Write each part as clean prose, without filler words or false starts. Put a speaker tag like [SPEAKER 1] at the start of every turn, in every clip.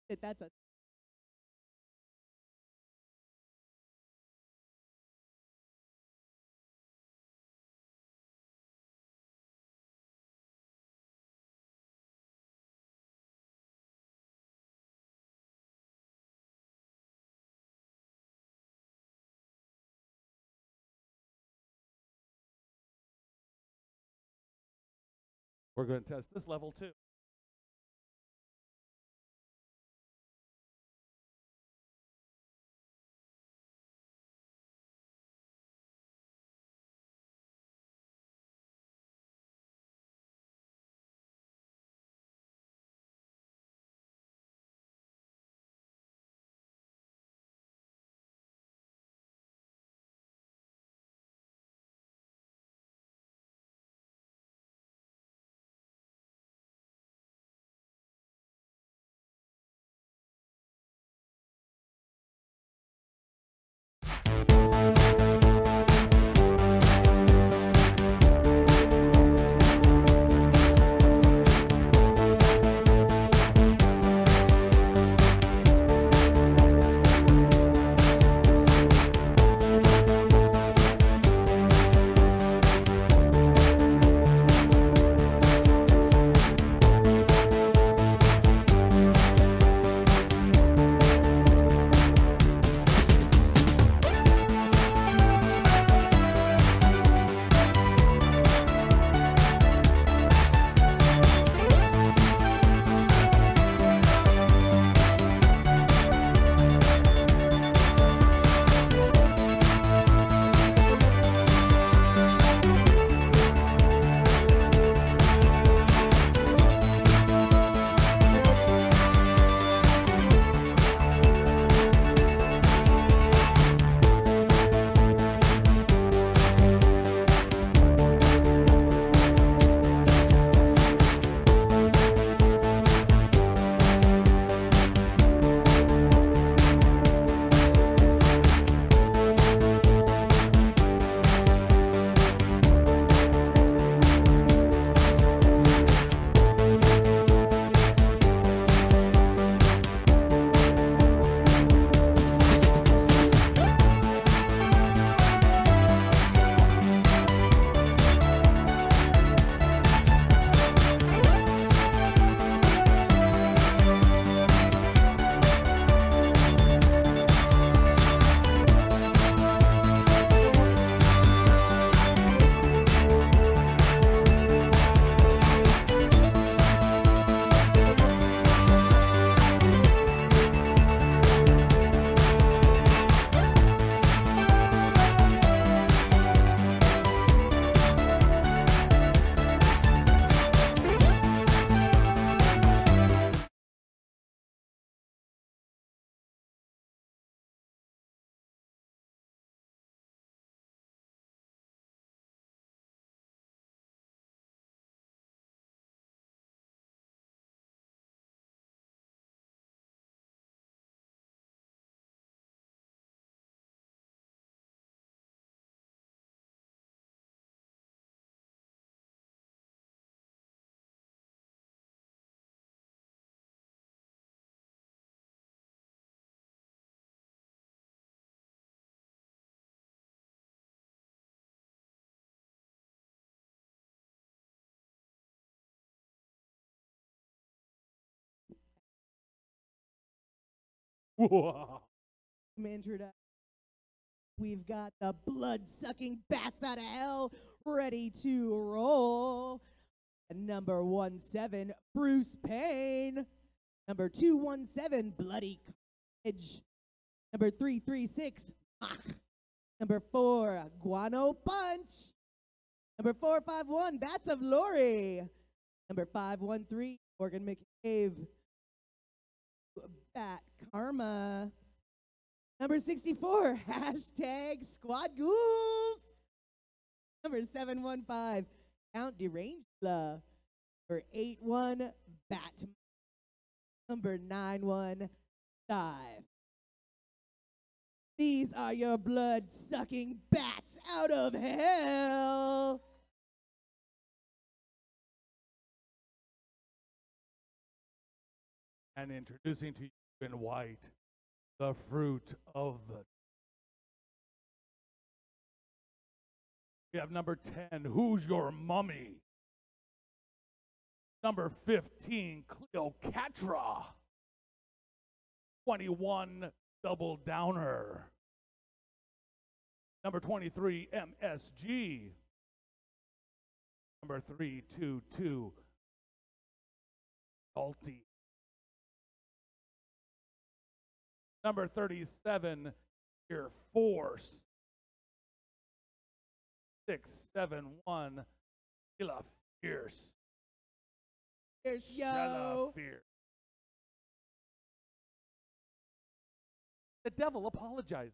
[SPEAKER 1] That's a
[SPEAKER 2] We're going to test this level too.
[SPEAKER 1] introduction. We've got the blood-sucking bats out of hell ready to roll. Number 17, Bruce Payne. Number 217, Bloody Carnage. Number 336, Mach. Number 4, Guano Punch. Number 451, Bats of Lori. Number 513, Morgan McCabe. Bat Karma. Number 64, hashtag Squad Ghouls. Number 715, Count Deranged Love. Number 81, Bat. Number 91, Dive. These are your blood-sucking bats out of hell.
[SPEAKER 2] And introducing to you in white, the fruit of the. We have number 10, Who's Your Mummy? Number 15, Cleopatra. 21, Double Downer. Number 23, MSG. Number 322, Salty. Number 37, Your Force. 671, Sheila Fierce.
[SPEAKER 1] Fierce, yo.
[SPEAKER 2] Sheila Fierce. The devil apologizes.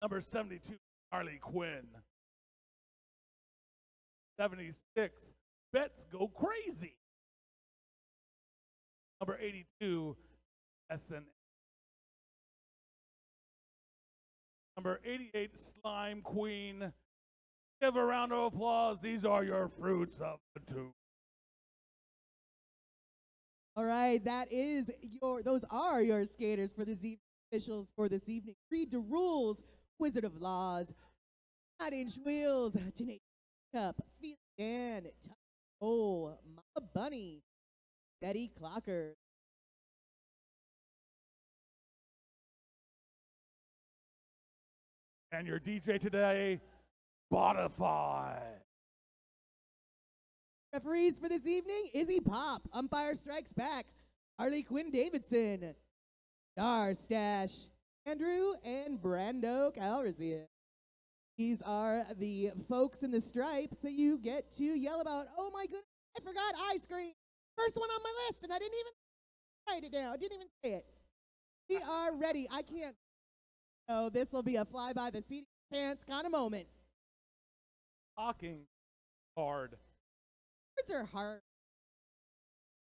[SPEAKER 2] Number 72, Harley Quinn. 76, Bets Go Crazy. Number 82, SN. Number 88, Slime Queen. Give a round of applause. These are your fruits of the tomb.
[SPEAKER 1] All right, those are your skaters for this evening, officials for this evening. Read the rules, Wizard of Laws, 9-inch wheels, Tenacious Cup, Feel Dan, Hole, Mama Bunny, Betty Clocker.
[SPEAKER 2] And your DJ today, Spotify.
[SPEAKER 1] Referees for this evening, Izzy Pop, Umpire Strikes Back, Harley Quinn Davidson, Star Stash, Andrew, and Brando Calrissian. These are the folks in the stripes that you get to yell about. Oh my goodness, I forgot ice cream. First one on my list, and I didn't even write it down. I didn't even say it. We are ready. I can't. So this will be a fly by the seat of your pants kind of moment.
[SPEAKER 2] Talking hard.
[SPEAKER 1] Words are hard.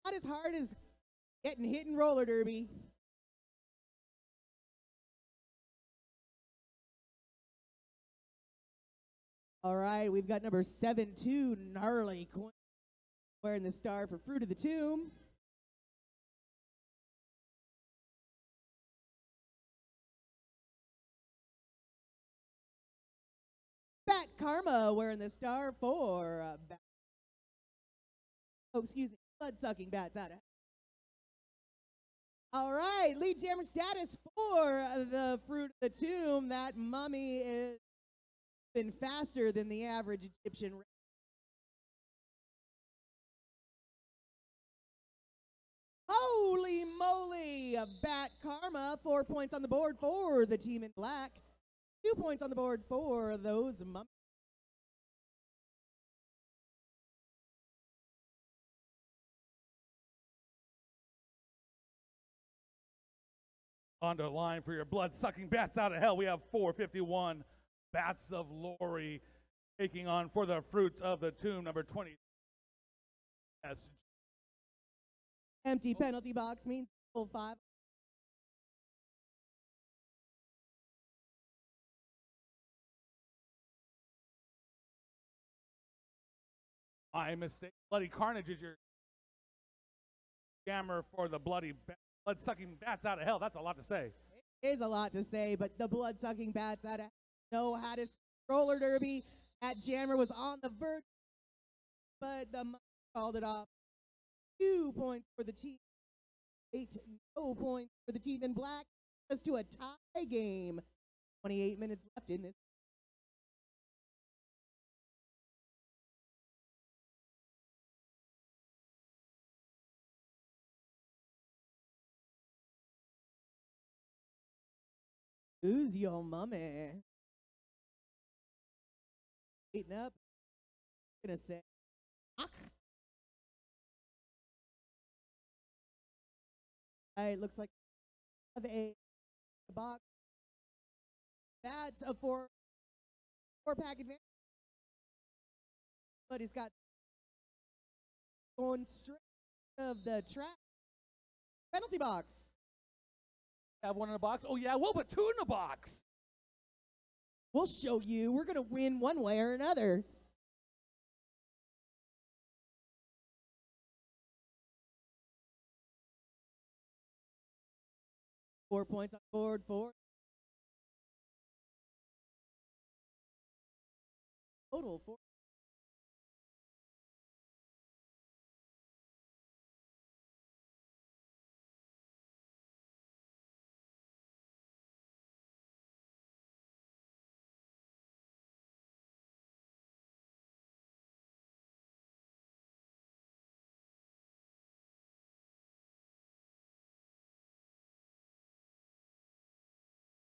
[SPEAKER 1] Not as hard as getting hit in roller derby. All right, we've got number 7-2, Gnarly Quinn, wearing the star for Fruit of the Tomb. Bat Karma wearing the star for blood-sucking bats out of. All right, lead jammer status for the Fruit of the Tomb. That mummy is been faster than the average Egyptian. Holy moly! Bat Karma, 4 points on the board for the team in black. 2 points on the board for those mummies.
[SPEAKER 2] On the line for your blood-sucking bats out of hell, we have 451 Bats of Lori taking on for the Fruits of the Tomb, number 20.
[SPEAKER 1] Empty penalty box means full 5.
[SPEAKER 2] My mistake. Bloody Carnage is your jammer for the blood-sucking bats out of hell. That's a lot to say.
[SPEAKER 1] It is a lot to say, but the blood-sucking bats out of know how to roller derby. That jammer was on the verge, but the called it off. 2 points for the team. 8 no points for the team in black. Us to a tie game. 28 minutes left in this. Who's your mummy? Eating up. I'm gonna say, it looks like of a box. That's a four-pack advantage. But he's got going straight of the track. Penalty box.
[SPEAKER 2] Have one in the box? Oh yeah, we'll put 2 in the box.
[SPEAKER 1] We'll show you. We're gonna win one way or another. 4 points on the board for total for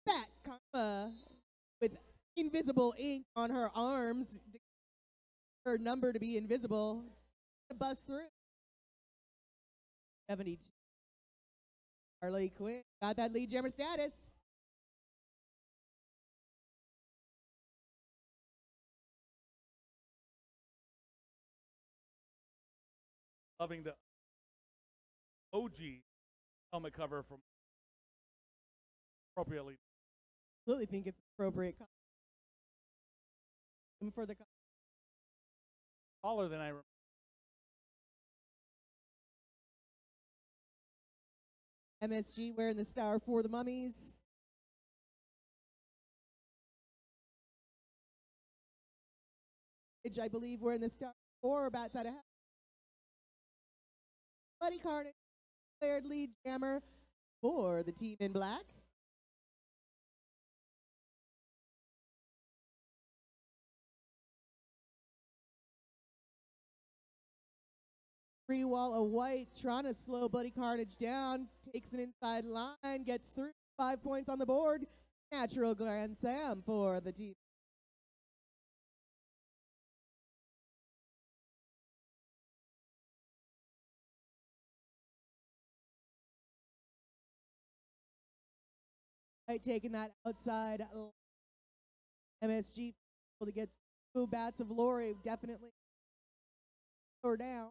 [SPEAKER 1] Bat Karma with invisible ink on her arms, her number to be invisible, to bust through. 72. Harley Quinn got that lead jammer status.
[SPEAKER 2] Loving the OG helmet cover from appropriately.
[SPEAKER 1] Absolutely think it's appropriate for the
[SPEAKER 2] Taller than I remember.
[SPEAKER 1] MSG wearing the star for the Mummies. I believe wearing the star for Bats out of hell. Bloody Carnage declared lead jammer for the team in black. Free wall of white, trying to slow Bloody Carnage down, takes an inside line, gets through, 5 points on the board. Natural Grand Slam for the team. Right, taking that outside MSG able to get through. Bats of Lori definitely or down.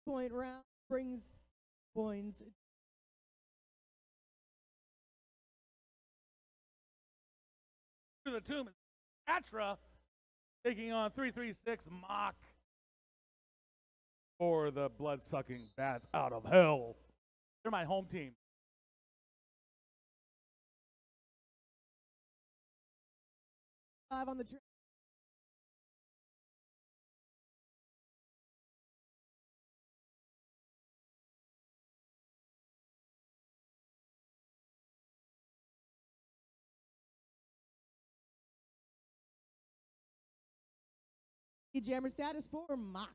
[SPEAKER 1] Point round brings points.
[SPEAKER 2] To the tomb, Atra taking on 336 Mock for the blood-sucking Bats out of hell. They're my home team.
[SPEAKER 1] Five on the track. Jammer status for Mock.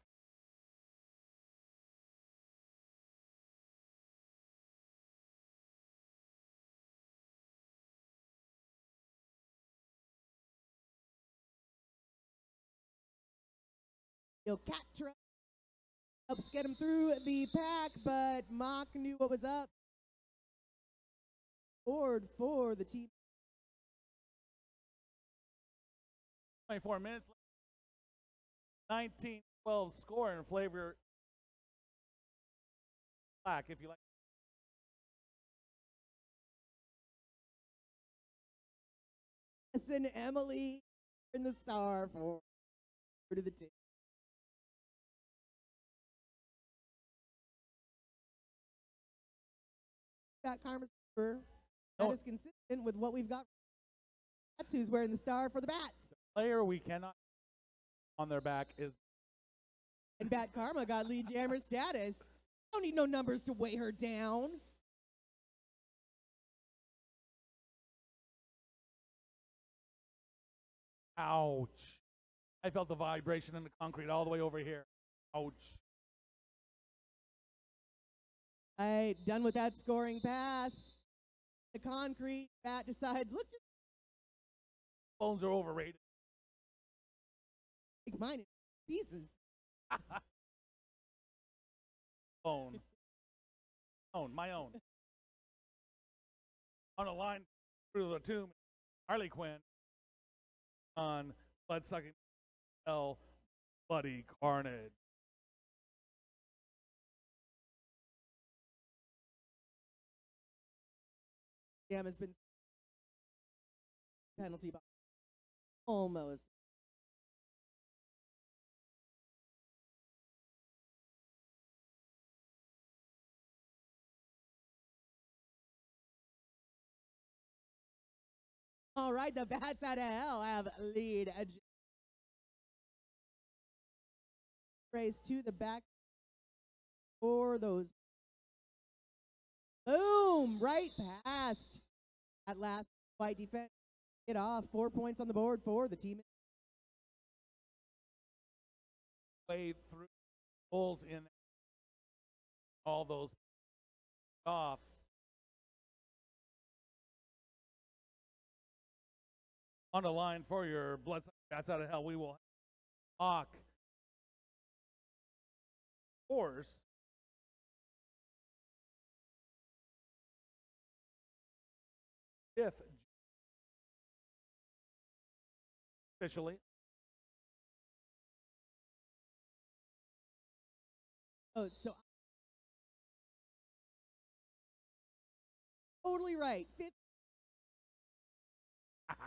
[SPEAKER 1] Catra helps get him through the pack, but Mock knew what was up. Board for the team.
[SPEAKER 2] 24 minutes. 19-12 score in flavor black, if you like.
[SPEAKER 1] And Emily in the star for to the team. Got Karma's number. That is consistent with what we've got. That's who's wearing the star for the Bats.
[SPEAKER 2] The player we cannot on their back is.
[SPEAKER 1] And Bat Karma got lead jammer status. Don't need no numbers to weigh her down.
[SPEAKER 2] Ouch. I felt the vibration in the concrete all the way over here. Ouch.
[SPEAKER 1] All right, done with that scoring pass. The concrete, Bat decides, let's just.
[SPEAKER 2] Bones are overrated.
[SPEAKER 1] Take mine in pieces.
[SPEAKER 2] Bone. My own. On a line through the tomb, Harley Quinn on blood-sucking hell, Bloody Carnage.
[SPEAKER 1] Jam has been penalty box. Almost. All right, the Bats out of hell have lead. Race to the back for those. Boom! Right past. At last, white defense. Get off. 4 points on the board for the team.
[SPEAKER 2] Played through Bulls in all those off. On the line for your bloodsucking bats out of hell, we will Hawk Force. Fifth officially.
[SPEAKER 1] Oh, so totally right. Fifth.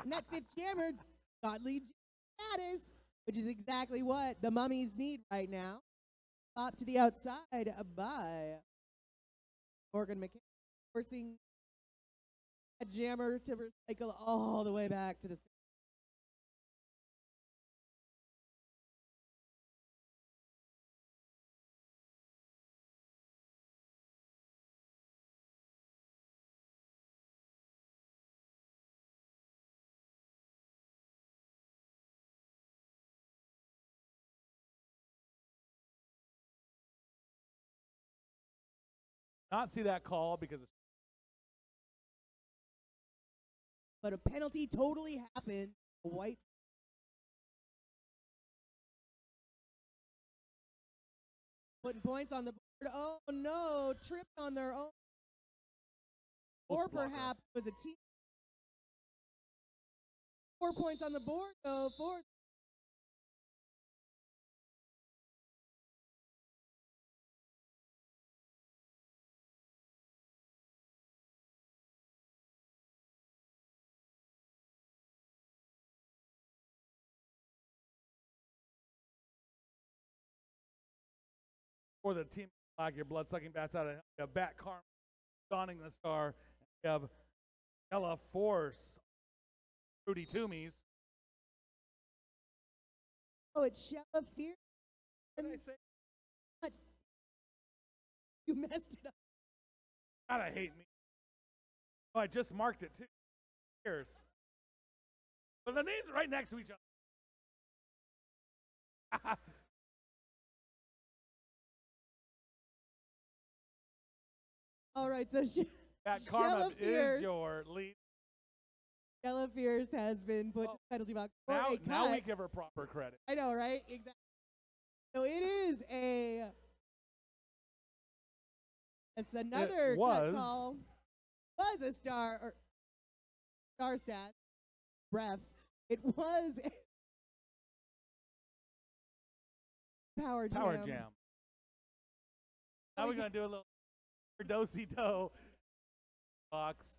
[SPEAKER 1] And that fifth jammer got lead status, which is exactly what the Mummies need right now. Up to the outside by Morgan McCann, forcing a jammer to recycle all the way back to the start.
[SPEAKER 2] Not see that call because it's
[SPEAKER 1] But a penalty totally happened. White. Putting points on the board. Oh no, tripped on their own. Or perhaps was a team. 4 points on the board though for
[SPEAKER 2] for the team like your blood-sucking bats out of hell. You have Bat Carm donning the star. You have Ella Force, Rudy Toomies.
[SPEAKER 1] oh, it's Shella Fear.
[SPEAKER 2] What did I say?
[SPEAKER 1] You messed it up.
[SPEAKER 2] Gotta hate me. Oh, I just marked it too. Cheers. But the names are right next to each other.
[SPEAKER 1] All right, so
[SPEAKER 2] That Karma is
[SPEAKER 1] Fierce.
[SPEAKER 2] your lead.
[SPEAKER 1] Shella Fierce has been put to the penalty box for a cut.
[SPEAKER 2] Now we give her proper credit.
[SPEAKER 1] I know, right? Exactly. So it is it's another cut call. Was a star stat. Ref. It was Power Jam.
[SPEAKER 2] Power Jam. Now we're going to do a little do-si-do box.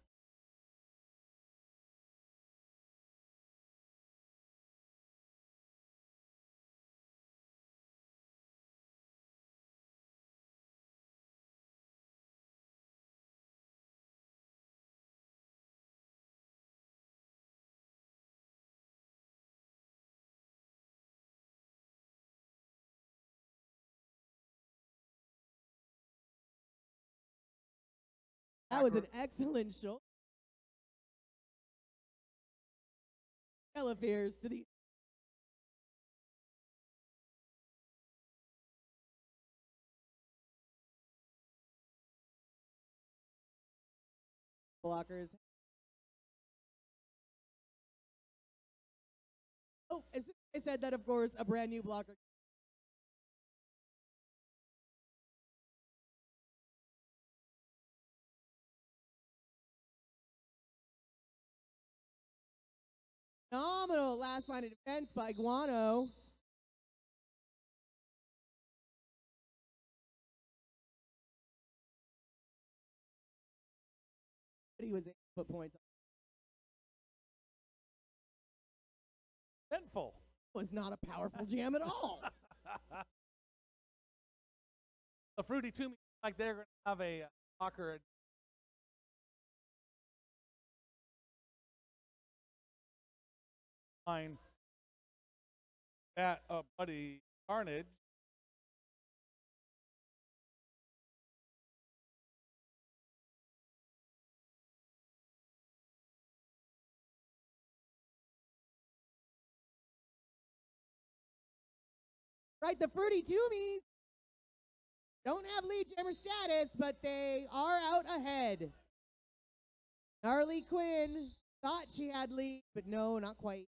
[SPEAKER 1] That was an excellent show. Shella Fierce to the blockers. Oh, as soon as I said that, of course, a brand new blocker. Phenomenal last line of defense by Guano. But he was able to put points on.
[SPEAKER 2] eventful.
[SPEAKER 1] Was not a powerful jam at all.
[SPEAKER 2] The Fruity Toomey, like they're going to have a soccer line at Buddy Carnage.
[SPEAKER 1] Right, the Fruity Toomies don't have lead jammer status, but they are out ahead. Harley Quinn thought she had lead, but no, not quite.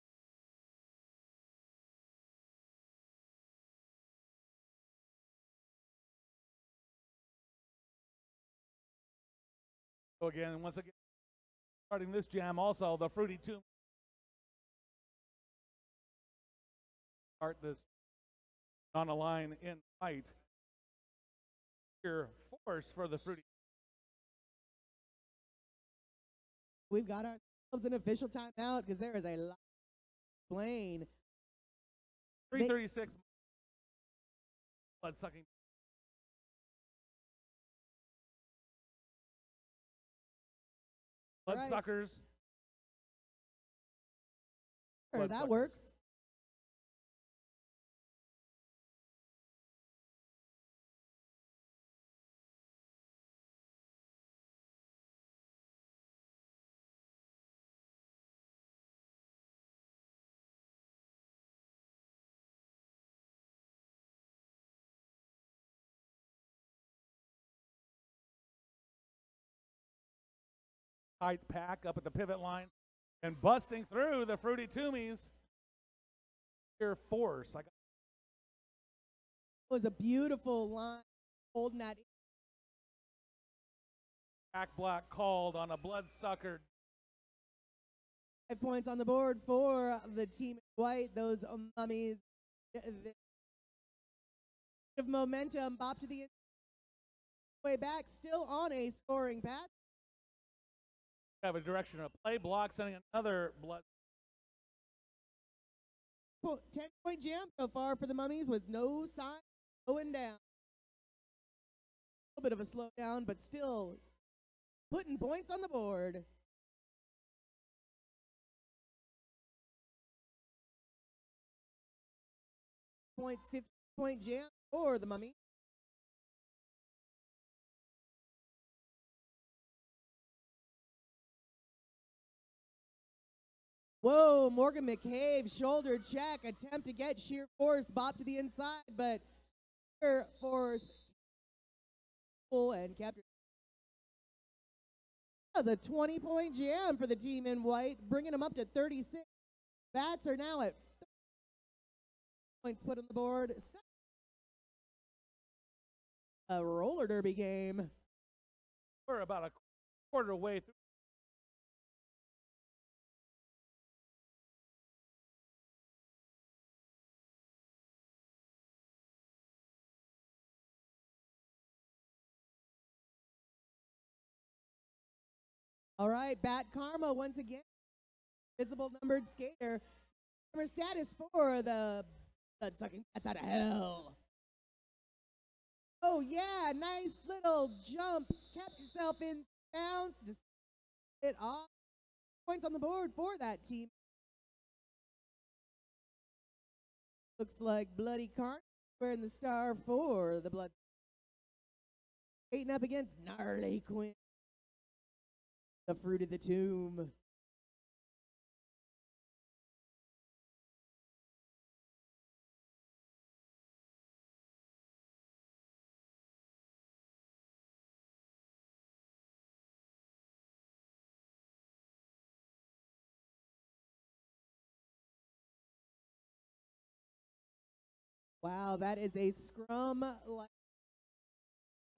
[SPEAKER 2] So again, once again, starting this jam also, the Fruity Toomey start this on a line in white. Here, force for the Fruity.
[SPEAKER 1] We've got ourselves an official timeout because there is a lot of plane.
[SPEAKER 2] 336 blood sucking. Bloodsuckers.
[SPEAKER 1] Sure, that works.
[SPEAKER 2] Tight pack up at the pivot line and busting through the Fruity Toomies. Here, force.
[SPEAKER 1] It was a beautiful line holding that.
[SPEAKER 2] Back block called on a bloodsucker.
[SPEAKER 1] 5 points on the board for the team in white. Those Mummies. Of momentum, bop to the way back, still on a scoring path.
[SPEAKER 2] Have a direction of play block, sending another blood.
[SPEAKER 1] 10-point jam so far for the Mummies with no sign slowing down. A little bit of a slowdown, but still putting points on the board. Points, 50-point jam for the Mummies. Whoa, Morgan McCabe, shoulder check, attempt to get sheer force, bop to the inside, but sheer force full and captured. That was a 20-point jam for the team in white, bringing them up to 36. Bats are now at 30 points put on the board. A roller derby game.
[SPEAKER 2] We're about a quarter way through.
[SPEAKER 1] All right, Bat Karma once again. Visible numbered skater. Number status for the blood-sucking bats out of hell. Oh yeah, nice little jump. Kept yourself in bounds. Just it off. Points on the board for that team. Looks like Bloody Carnage wearing the star for the blood. Skating up against Gnarly Quinn. The Fruit of the Tomb. Wow, that is a scrum like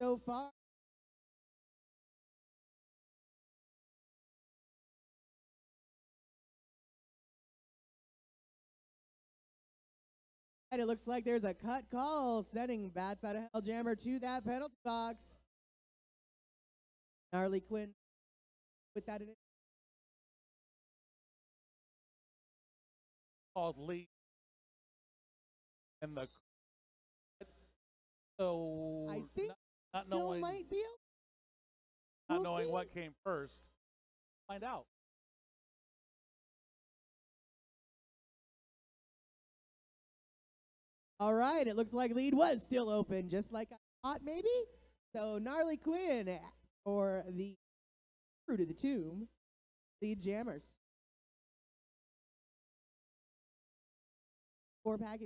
[SPEAKER 1] so far. And it looks like there's a cut call sending Bats out of Hell Jammer to that penalty box. Gnarly Quinn with that in it.
[SPEAKER 2] called lead in the so
[SPEAKER 1] I think
[SPEAKER 2] not
[SPEAKER 1] still
[SPEAKER 2] knowing
[SPEAKER 1] might be.
[SPEAKER 2] not
[SPEAKER 1] We'll
[SPEAKER 2] knowing
[SPEAKER 1] see.
[SPEAKER 2] what came first. Find out.
[SPEAKER 1] All right, it looks like lead was still open, just like I thought maybe. So Gnarly Quinn for the Fruit of the Tomb, lead jammers. 4-pack.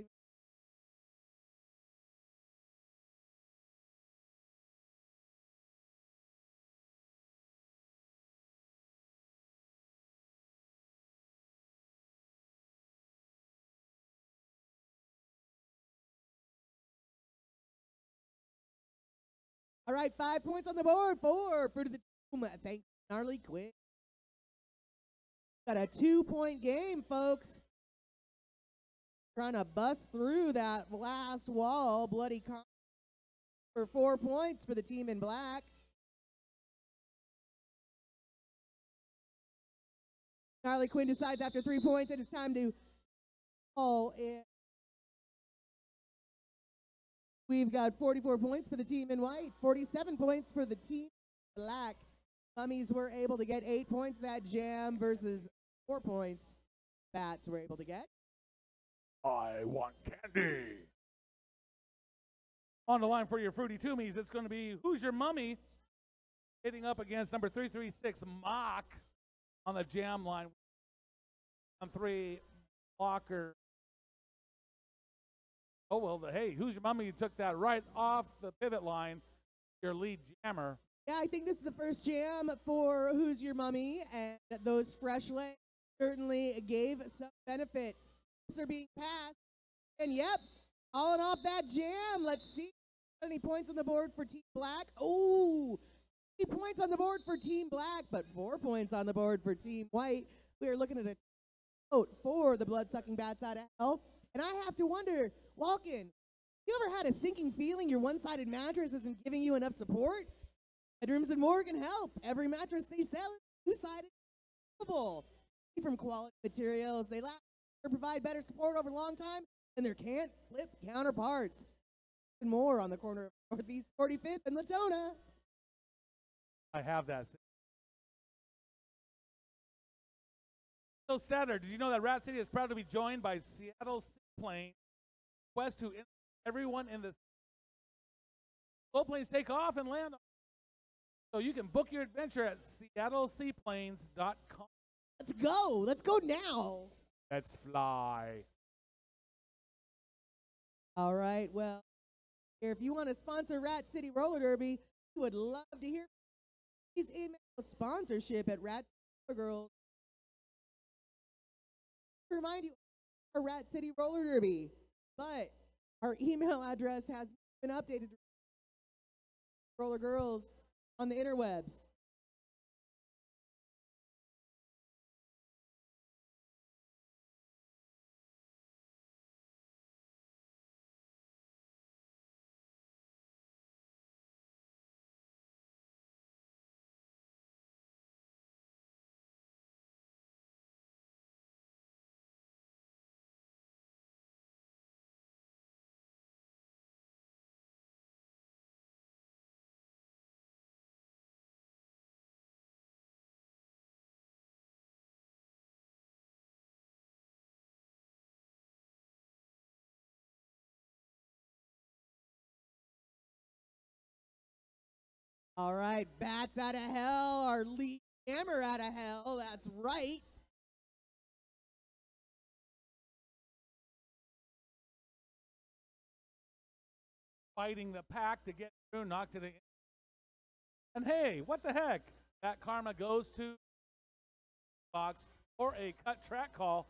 [SPEAKER 1] All right, 5 points on the board for Fruit of the Tomb. Thank you, Gnarly Quinn. Got a 2-point game, folks. Trying to bust through that last wall. Bloody Car for 4 points for the team in black. Gnarly Quinn decides after 3 points it is time to call it. We've got 44 points for the team in white, 47 points for the team in black. Mummies were able to get 8 points that jam versus 4 points Bats were able to get.
[SPEAKER 2] I want candy. On the line for your Fruity Toomies, it's going to be Who's Your Mummy? Hitting up against number 336, Mock, on the jam line. On 3, Blocker. Oh, well, hey, Who's Your Mummy? You took that right off the pivot line, your lead jammer.
[SPEAKER 1] Yeah, I think this is the first jam for Who's Your Mummy, and those fresh legs certainly gave some benefit. Are being passed, and yep, all off that jam. Let's see how many points on the board for Team Black. Oh, 3 points on the board for Team Black, but 4 points on the board for Team White. We are looking at a vote for the blood-sucking bats out of hell, and I have to wonder, Walken, you ever had a sinking feeling your one-sided mattress isn't giving you enough support? Bedrooms and more can help. Every mattress they sell is two-sided, from quality materials. They last or provide better support over a long time than their can't flip counterparts. And more on the corner of Northeast 45th and Latona.
[SPEAKER 2] I have that. So Standard, did you know that Rat City is proud to be joined by Seattle Seaplane? Quest to everyone in the slow planes take off and land. So you can book your adventure at seattleseaplanes.com.
[SPEAKER 1] Let's go. Let's go now.
[SPEAKER 2] Let's fly.
[SPEAKER 1] All right. Well, if you want to sponsor Rat City Roller Derby, we would love to hear. Please email sponsorship at Rat City Girls. To remind you, our Rat City Roller Derby, but our email address has been updated to Roller Girls on the interwebs. All right, Bats out of hell, our lead jammer out of hell. That's right.
[SPEAKER 2] Fighting the pack to get through, knocked it in. And hey, what the heck? That karma goes to box or a cut track call.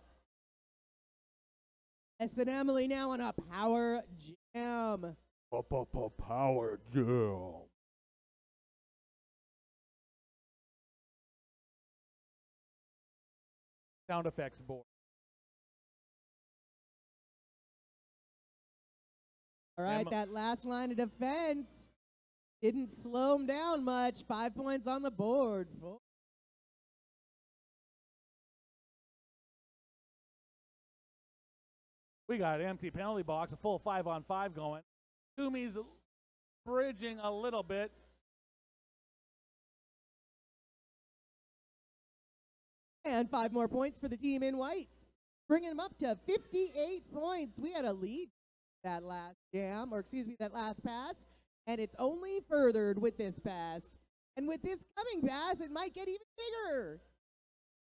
[SPEAKER 1] S and Emily now on a power jam.
[SPEAKER 2] Power jam. Sound effects board.
[SPEAKER 1] All right, that last line of defense didn't slow him down much. 5 points on the board.
[SPEAKER 2] We got an empty penalty box, a full 5-on-5 going. Mummies bridging a little bit.
[SPEAKER 1] And 5 more points for the team in white, bringing them up to 58 points. We had a lead that last that last pass, and it's only furthered with this pass. And with this coming pass, it might get even bigger.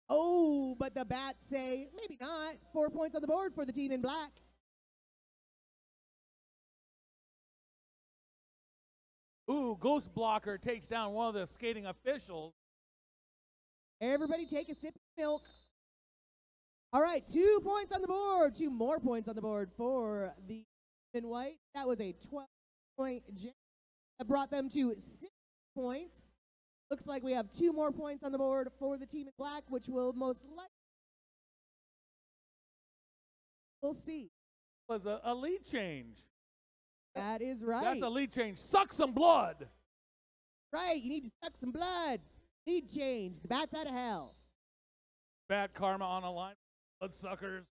[SPEAKER 1] Oh, but the Bats say, maybe not. 4 points on the board for the team in black.
[SPEAKER 2] Ooh, Ghost Blocker takes down one of the skating officials.
[SPEAKER 1] Everybody take a sip of milk. All right, 2 points on the board. 2 more points on the board for the in white. That was a 12-point jam. That brought them to 6 points. Looks like we have 2 more points on the board for the team in black, which will most likely. We'll see.
[SPEAKER 2] Was a lead change.
[SPEAKER 1] That is right.
[SPEAKER 2] That's a lead change. Suck some blood.
[SPEAKER 1] Right, you need to suck some blood. Lead change. The Bats out of hell.
[SPEAKER 2] Bad karma on a line. Bloodsuckers.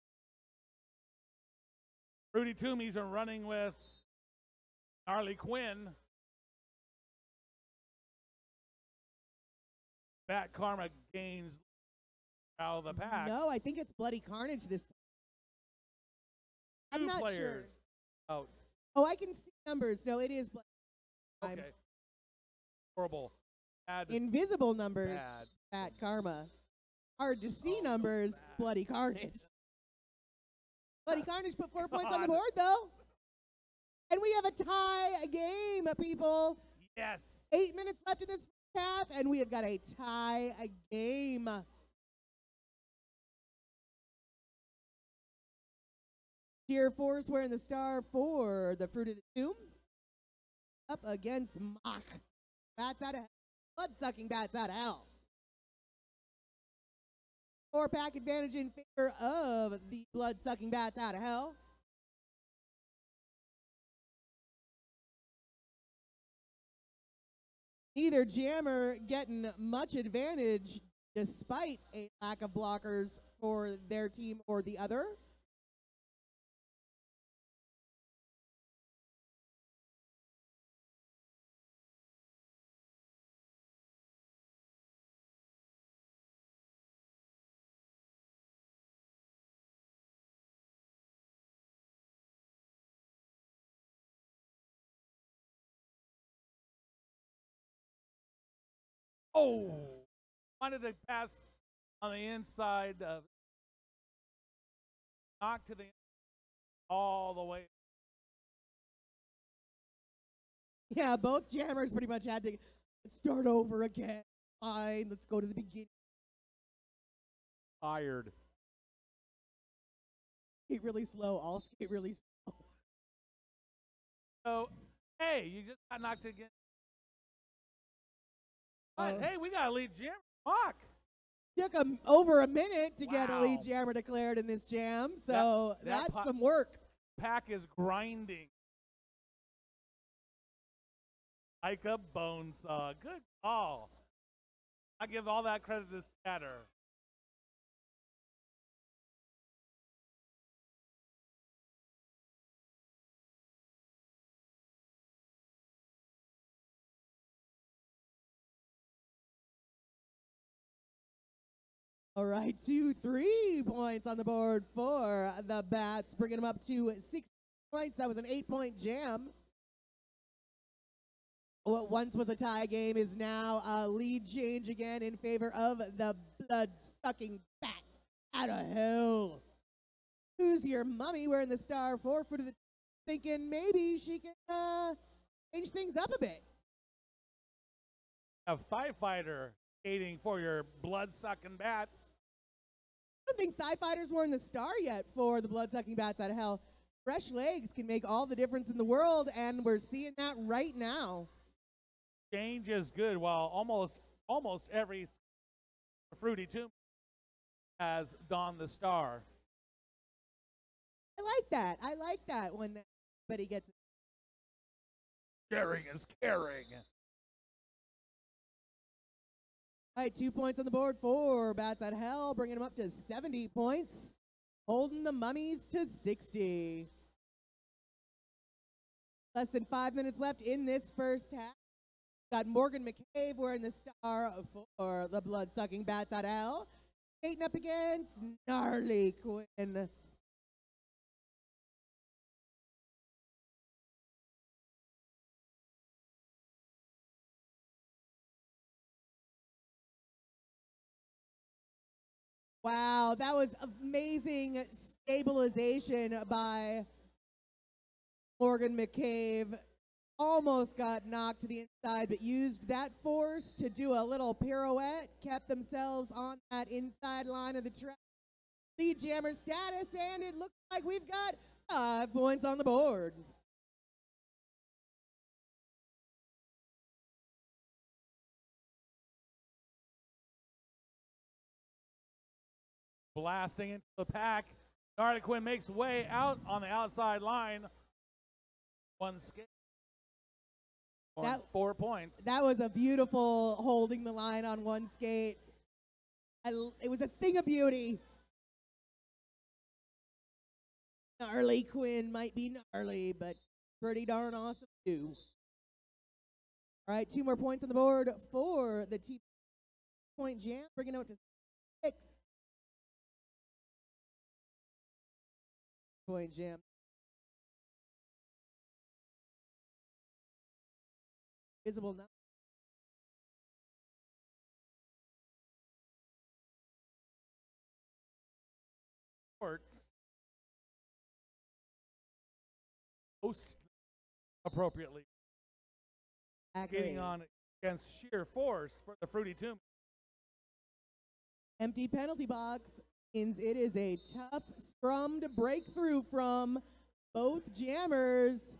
[SPEAKER 2] Rudy Toomies are running with Harley Quinn. Bat Karma gains out of the pack.
[SPEAKER 1] No, I think it's Bloody Carnage this time. I'm not sure.
[SPEAKER 2] Out.
[SPEAKER 1] Oh, I can see numbers. No, it is Bloody.
[SPEAKER 2] Okay. Horrible. Bad.
[SPEAKER 1] Invisible numbers.
[SPEAKER 2] Bad.
[SPEAKER 1] Bat Karma. Hard to see numbers.
[SPEAKER 2] Bad.
[SPEAKER 1] Bloody Carnage. Bloody Carnage put 4 points on the board, though. And we have a tie game, people.
[SPEAKER 2] Yes.
[SPEAKER 1] 8 minutes left in this half, and we have got a tie game. Sheer Force wearing the star for the Fruit of the Tomb. Up against Mock. Bats out of hell. Blood-sucking Bats out of hell. 4-pack advantage in favor of the blood-sucking Bats out of hell. Neither jammer getting much advantage despite a lack of blockers for their team or the other.
[SPEAKER 2] Oh, wanted to pass on the inside of knock to the all the way.
[SPEAKER 1] Yeah, both jammers pretty much had to start over again. Fine, let's go to the beginning.
[SPEAKER 2] Tired.
[SPEAKER 1] Skate really slow. I'll skate really slow.
[SPEAKER 2] So, hey, you just got knocked again. But, hey, we got a lead jammer. Fuck.
[SPEAKER 1] Took over a minute to get a
[SPEAKER 2] Wow.
[SPEAKER 1] lead jammer declared in this jam, so
[SPEAKER 2] that
[SPEAKER 1] that's some work.
[SPEAKER 2] Pack is grinding. Like a bone saw. Good call. I give all that credit to Scatter.
[SPEAKER 1] All right, 2-3 points on the board for the Bats, bringing them up to 6 points. That was an 8-point jam. What once was a tie game is now a lead change again in favor of the blood-sucking Bats out of hell. Who's your mummy wearing the star 4 foot of the thinking maybe she can change things up a bit.
[SPEAKER 2] A firefighter skating for your blood-sucking Bats.
[SPEAKER 1] I don't think Thigh Fighter's wearing the star yet for the blood-sucking Bats out of hell. Fresh legs can make all the difference in the world, and we're seeing that right now.
[SPEAKER 2] Change is good, while almost every Fruity Tomb has donned the star.
[SPEAKER 1] I like that. I like that when everybody gets it.
[SPEAKER 2] Sharing is caring.
[SPEAKER 1] All right, 2 points on the board for Bats at Hell, bringing them up to 70 points. holding the Mummies to 60. Less than 5 minutes left in this first half. Got Morgan McCabe wearing the star for the blood-sucking Bats out of hell. Skating up against Gnarly Quinn. Wow, that was amazing stabilization by Morgan McCabe. Almost got knocked to the inside, but used that force to do a little pirouette, kept themselves on that inside line of the track. Lead jammer status, and it looks like we've got 5 points on the board.
[SPEAKER 2] Blasting into the pack. Gnarly Quinn makes way out on the outside line. One skate. 4 points.
[SPEAKER 1] That was a beautiful holding the line on one skate. It was a thing of beauty. Gnarly Quinn might be gnarly, but pretty darn awesome too. All right, 2 more points on the board for the point jam, bringing it out to 6. Point jam. Visible now.
[SPEAKER 2] Most appropriately. Skating on against sheer force for the Fruity Tomb.
[SPEAKER 1] Empty penalty box means it is a tough scrum to break through from both jammers,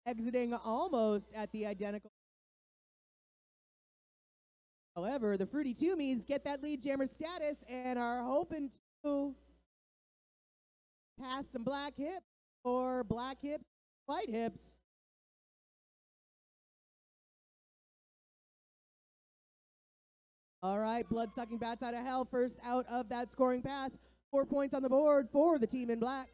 [SPEAKER 1] exiting almost at the identical. However, the Fruity Toomies get that lead jammer status and are hoping to pass some black hips or black hips, white hips. All right, blood-sucking Bats out of hell, first out of that scoring pass. 4 points on the board for the team in black.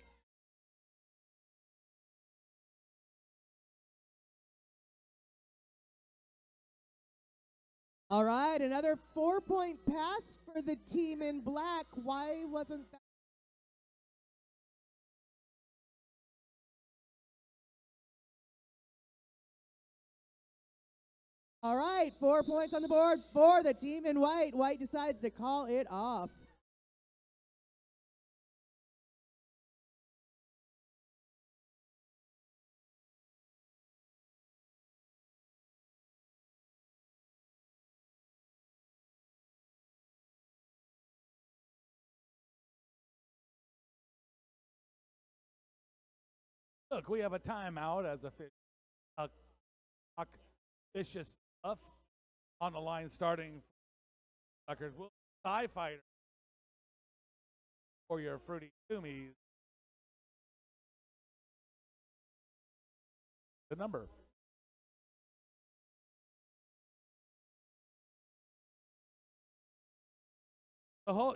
[SPEAKER 1] All right, another 4-point pass for the team in black. Why wasn't that? All right, 4 points on the board for the team in white. White decides to call it off.
[SPEAKER 2] Look, we have a timeout as a vicious stuff on the line starting. Suckers will tie fighter for your Fruity Toomies. The number.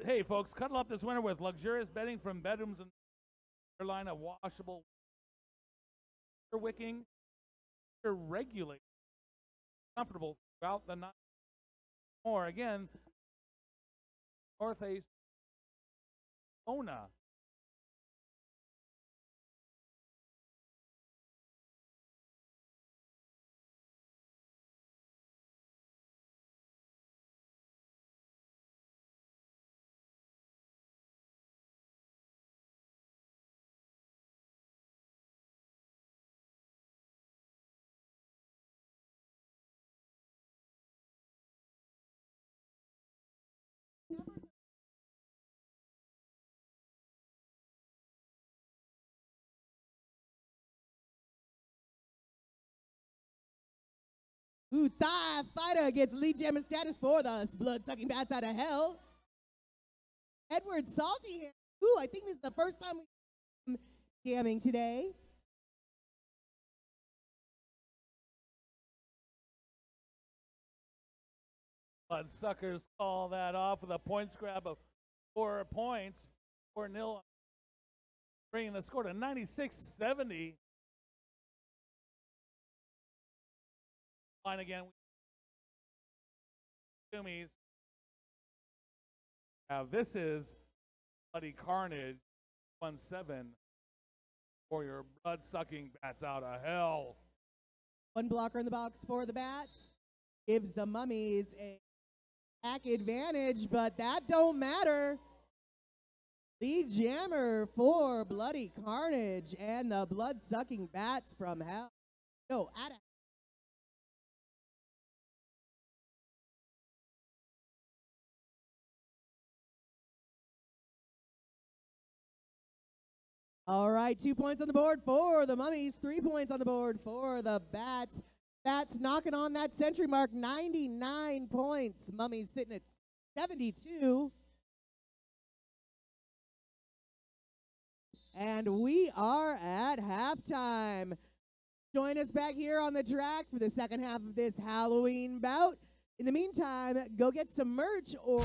[SPEAKER 2] Hey, folks, cuddle up this winter with luxurious bedding from Bedrooms and Carolina, washable wicking, regulated, comfortable throughout the night. Or again, North Ace, Ona.
[SPEAKER 1] Ooh, thigh fighter gets lead jammer status for the blood-sucking Bats out of hell. Edward Salty here. Ooh, I think this is the first time we're jamming today.
[SPEAKER 2] Bloodsuckers call that off with a points grab of 4 points. 4-0 bringing the score to 96-70. Line again. Mummies. Now this is Bloody Carnage 1-7 for your blood-sucking bats out of hell.
[SPEAKER 1] One blocker in the box for the Bats. Gives the Mummies a attack advantage, but that don't matter. The jammer for Bloody Carnage and the blood-sucking bats from hell. No, out of All right, 2 points on the board for the Mummies, 3 points on the board for the Bats. Bats knocking on that century mark, 99 points. Mummies sitting at 72. And we are at halftime. Join us back here on the track for the second half of this Halloween bout. In the meantime, go get some merch or...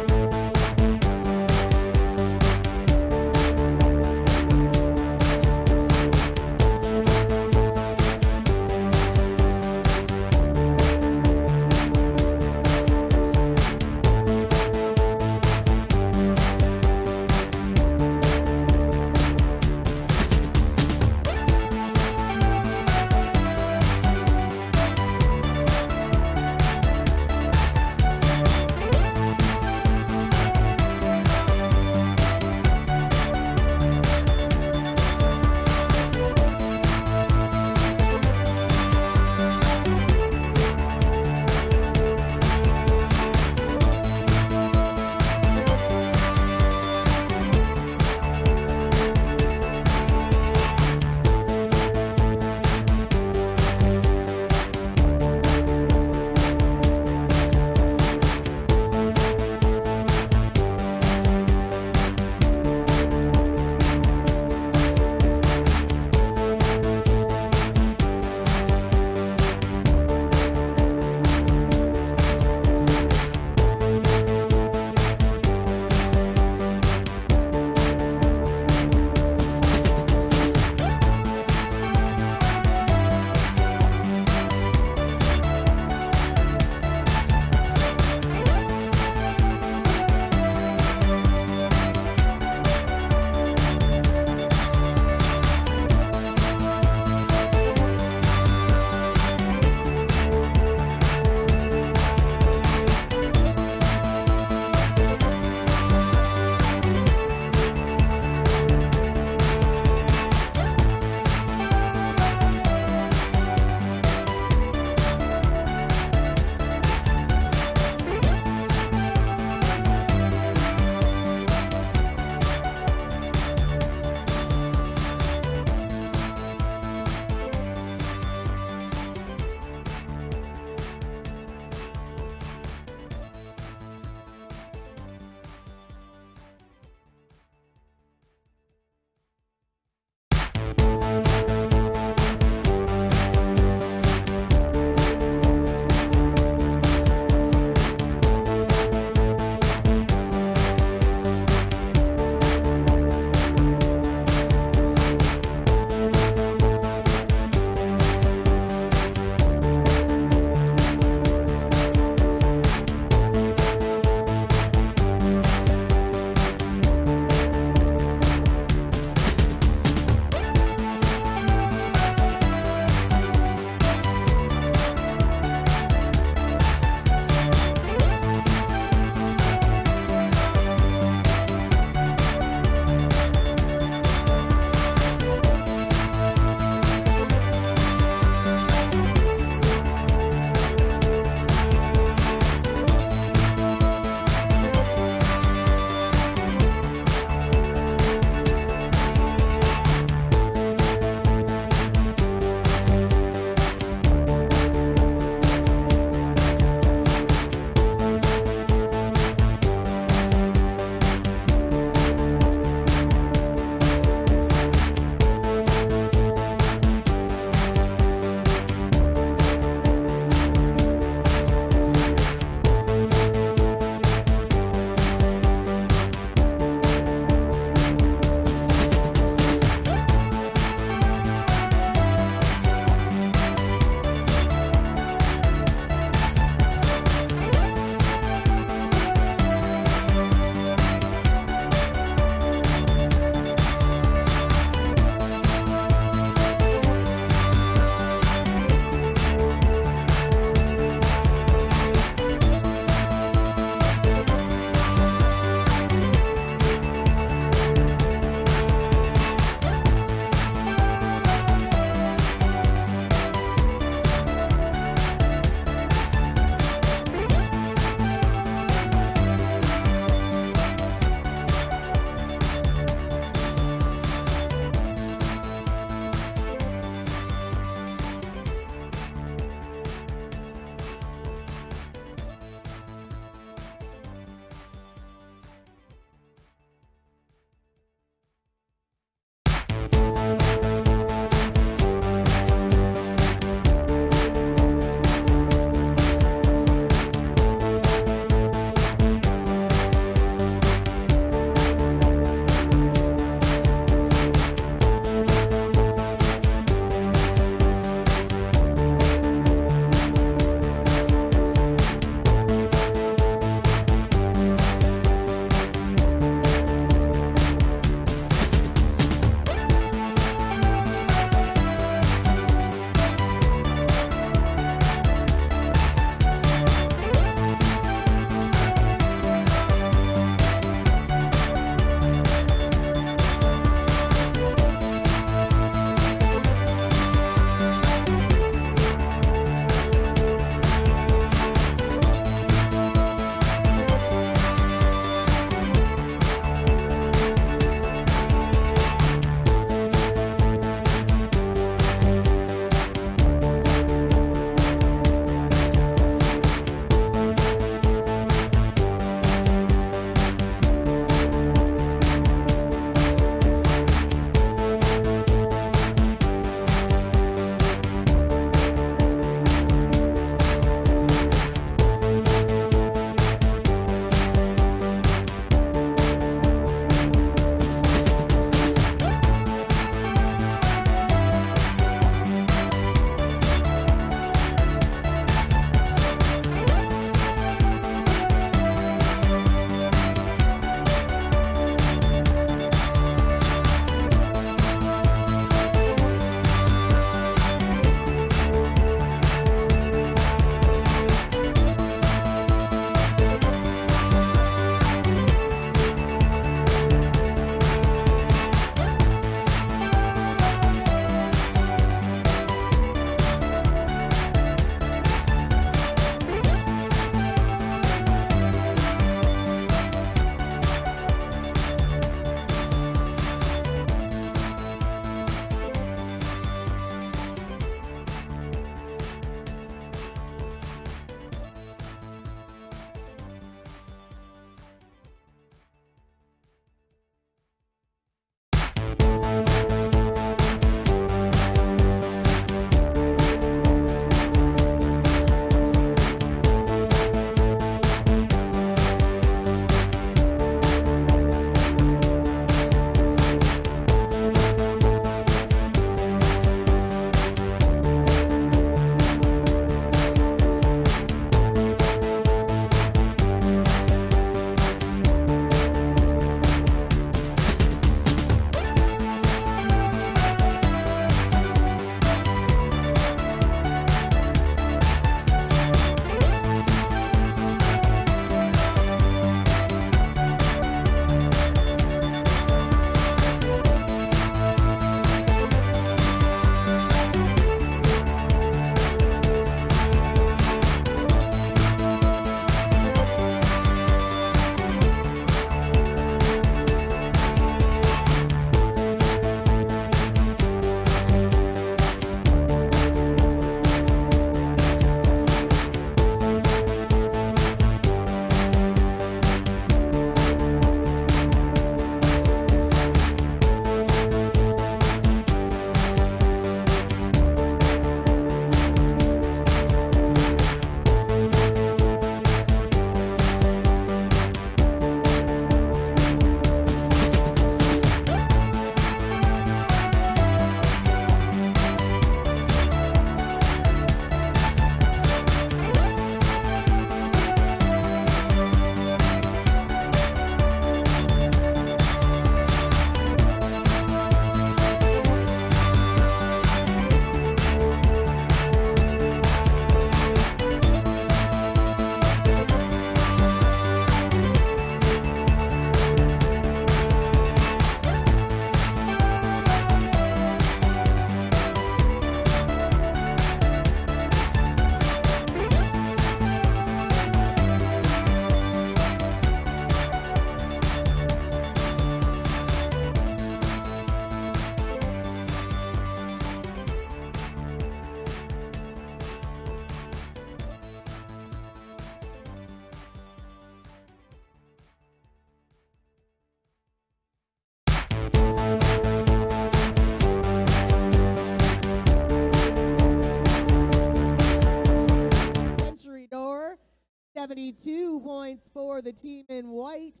[SPEAKER 1] 72 points for the team in white.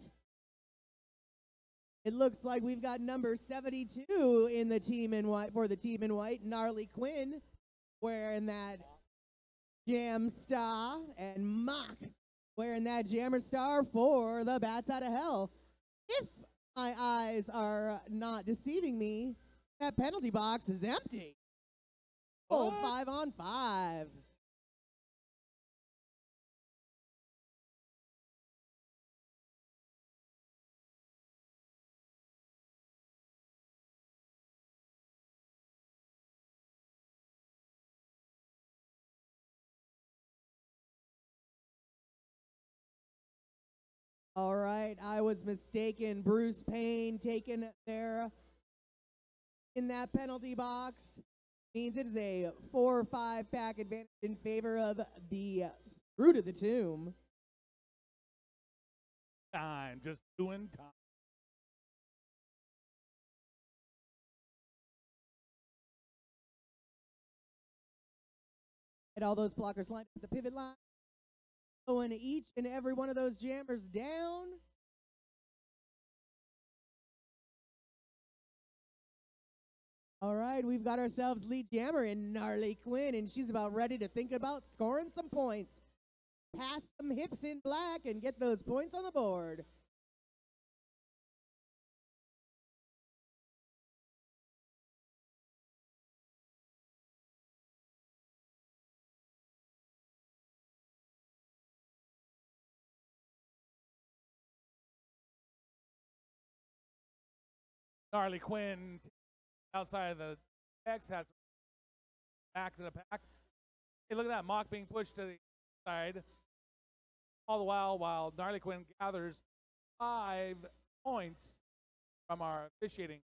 [SPEAKER 1] It looks like we've got number 72 in the team in white for the team in white, Gnarly Quinn, wearing that Jam Star, and Mock wearing that Jammer Star for the Bats Out of Hell. If my eyes are not deceiving me, that penalty box is empty. Full 5-on-5. All right, I was mistaken. Bruce Payne taken there in that penalty box. Means it is a 4 or 5 pack advantage in favor of the Fruit of the Tomb.
[SPEAKER 2] Time, just doing time.
[SPEAKER 1] Get all those blockers lined up at the pivot line. Throwing each and every one of those jammers down. All right, we've got ourselves lead jammer in Gnarly Quinn, and she's about ready to think about scoring some points. Pass some hips in black and get those points on the board.
[SPEAKER 2] Gnarly Quinn outside of the X has back to the pack. Hey, look at that Mock being pushed to the side. All the while Gnarly Quinn gathers 5 points from our officiating.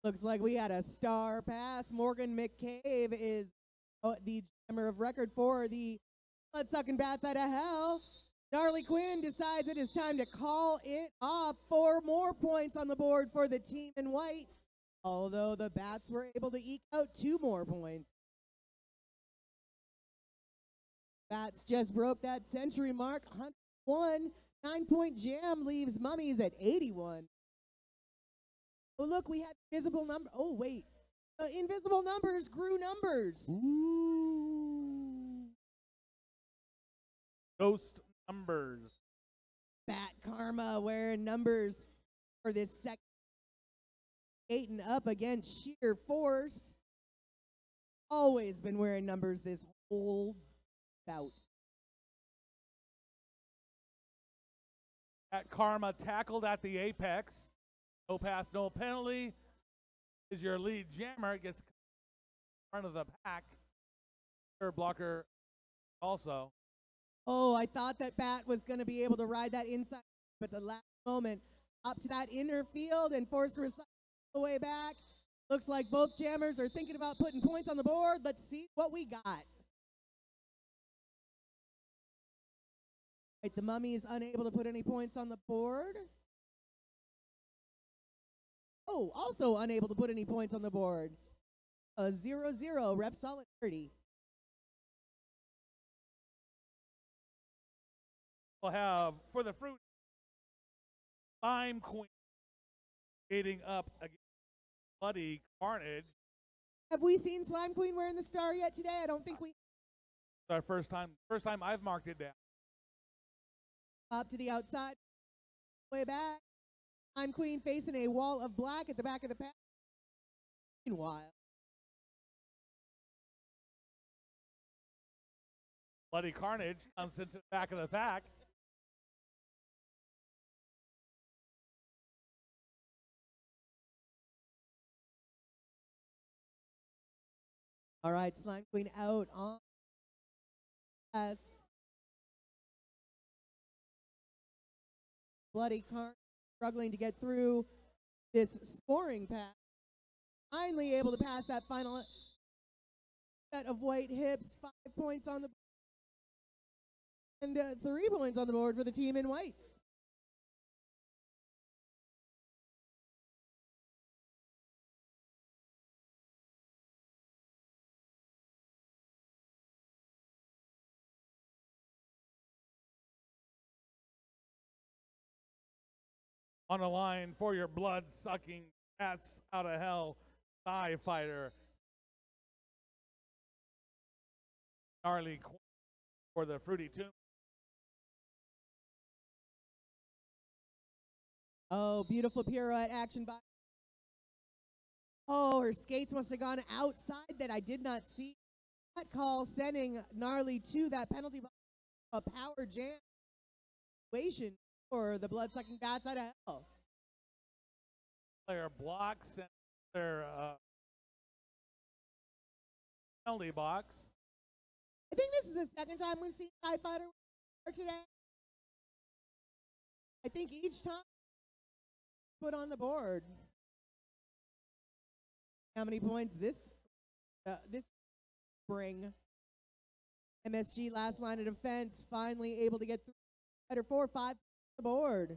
[SPEAKER 1] Looks like we had a star pass. Morgan McCabe is the jammer of record for the blood-sucking Bats Out of Hell. Gnarly Quinn decides it is time to call it off. 4 more points on the board for the team in white, although the Bats were able to eke out 2 more points. Bats just broke that century mark, 101. 9-point jam leaves Mummies at 81. Oh, look, we had invisible number. Oh, wait. Invisible numbers grew numbers.
[SPEAKER 2] Ooh. Ghost numbers.
[SPEAKER 1] Bat Karma wearing numbers for this second. 8 and up against Sheer Force. Always been wearing numbers this whole bout.
[SPEAKER 2] Bat Karma tackled at the apex. No pass, no penalty. Is your lead jammer. Gets in front of the pack. Third blocker also.
[SPEAKER 1] Oh, I thought that Bat was going to be able to ride that inside, but the last moment up to that inner field and forced to recycle the way back. Looks like both jammers are thinking about putting points on the board. Let's see what we got. Right, the Mummies unable to put any points on the board. Oh, also unable to put any points on the board. A 0-0, ref solidarity.
[SPEAKER 2] We'll have for the Fruit, Slime Queen skating up against Bloody Carnage.
[SPEAKER 1] Have we seen Slime Queen wearing the star yet today? I don't think we.
[SPEAKER 2] It's our first time I've marked it down.
[SPEAKER 1] Up to the outside, way back. Slime Queen facing a wall of black at the back of the pack. Meanwhile,
[SPEAKER 2] Bloody Carnage comes into the back of the pack.
[SPEAKER 1] all right, Slime Queen out on S. Bloody Carnage struggling to get through this scoring pass. Finally able to pass that final set of white hips. 5 points on the board and 3 points on the board for the team in white.
[SPEAKER 2] On the line for your blood-sucking bats out of hell thigh fighter. Gnarly for the Fruity Tomb.
[SPEAKER 1] Oh, beautiful pirouette action by. Oh, her skates must have gone outside that I did not see. That call sending Gnarly to that penalty box. A power jam situation for the blood-sucking bats out of hell.
[SPEAKER 2] Player blocks and their penalty box.
[SPEAKER 1] I think this is the second time we've seen TIE Fighter today. I think each time put on the board. How many points this spring? MSG last line of defense, finally able to get through. Better 4 or 5 on the board.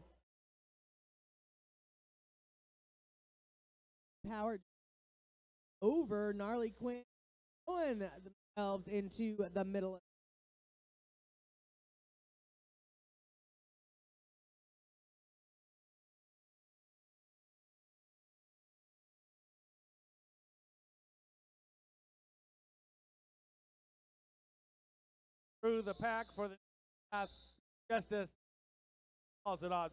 [SPEAKER 1] Power over Gnarly Quinn, throwing themselves into the middle.
[SPEAKER 2] Through the pack for the Justice. Calls it odd.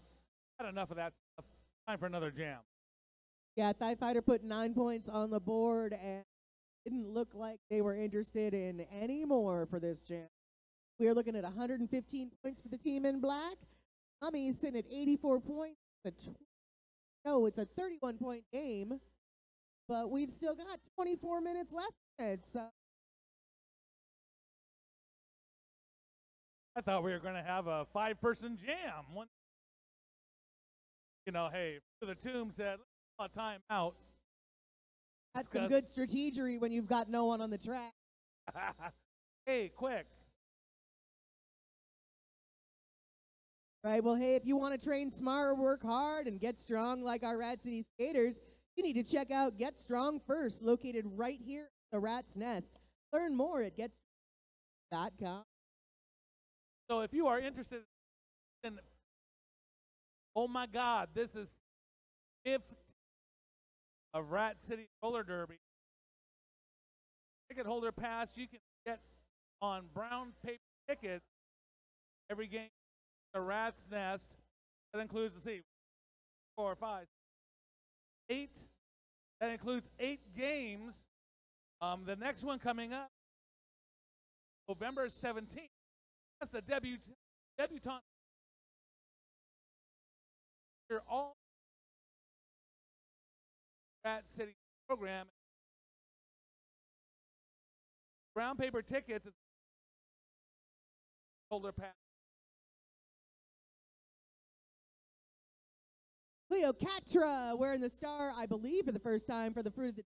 [SPEAKER 2] Had enough of that stuff. Time for another jam.
[SPEAKER 1] Yeah, TIE Fighter put 9 points on the board and didn't look like they were interested in any more for this jam. We are looking at 115 points for the team in black. Mummies sitting at 84 points. It's a 31-point game, but we've still got 24 minutes left in it. So
[SPEAKER 2] I thought we were going to have a 5-person jam. One, hey, the Tomb said, let's time out.
[SPEAKER 1] That's some good strategery when you've got no one on the track.
[SPEAKER 2] Hey, quick.
[SPEAKER 1] Right, well, hey, if you want to train smart, work hard, and get strong like our Rat City skaters, you need to check out Get Strong First, located right here at the Rat's Nest. Learn more at getstrong.com.
[SPEAKER 2] So if you are interested in, oh my God, this is 5th of Rat City Roller Derby. Ticket holder pass you can get on brown paper tickets every game. The Rat's Nest. That includes, let's see, 4, 5, 8. That includes 8 games. The next one coming up, November 17th. That's the debutante. You're all Rat City program. Brown paper tickets. Holder pass.
[SPEAKER 1] Cleopatra wearing the star, I believe, for the first time for the Fruit of the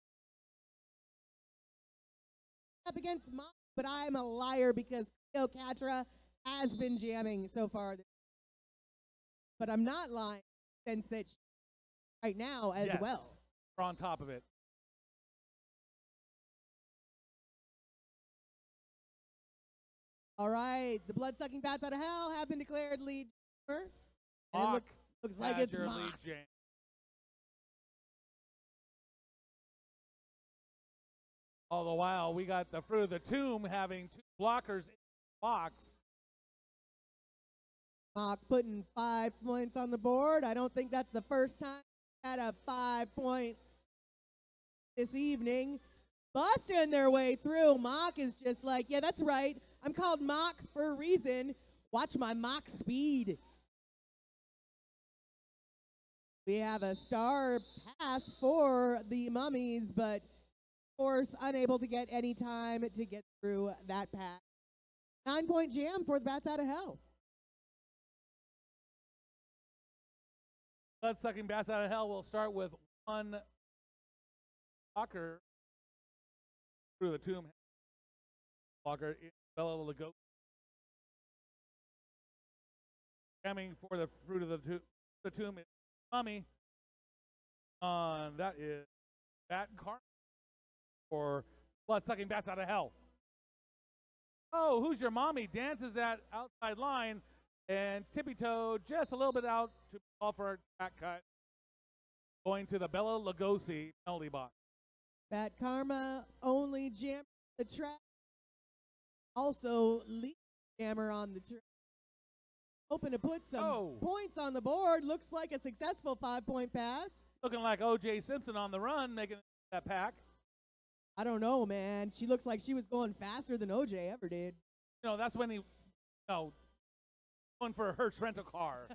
[SPEAKER 1] up against Mom, but I'm a liar because Cleopatra has been jamming so far. But I'm not lying since that right now as well.
[SPEAKER 2] We're on top of it.
[SPEAKER 1] All right, the blood-sucking bats out of hell have been declared lead.
[SPEAKER 2] Mock
[SPEAKER 1] looks like it's
[SPEAKER 2] your
[SPEAKER 1] Mock.
[SPEAKER 2] lead jam. All the while, we got the Fruit of the Tomb having 2 blockers in the box.
[SPEAKER 1] Mock putting 5 points on the board. I don't think that's the first time at a 5-point this evening. Busting their way through. Mock is just like, yeah, that's right. I'm called Mock for a reason. Watch my Mock speed. We have a star pass for the Mummies, but of course unable to get any time to get through that pass. 9-point jam for the bats out of hell.
[SPEAKER 2] Blood-sucking bats out of hell will start with 1 blocker through the Tomb. Blocker, Bella Lugosi. Coming for the Fruit of the Tomb is Mummy. That is Bat Car for blood-sucking bats out of hell. Oh, who's your mommy? Dances that outside line. And tippy toe just a little bit out to call for a track cut. Going to the Bella Lugosi penalty box.
[SPEAKER 1] Bat Karma only jammer the track. Also lead jammer on the track. Hoping to put some points on the board. Looks like a successful 5-point pass.
[SPEAKER 2] Looking like O.J. Simpson on the run, making that pack.
[SPEAKER 1] I don't know, man. She looks like she was going faster than O.J. ever did.
[SPEAKER 2] You know, that's when he, going for a Hertz rental car.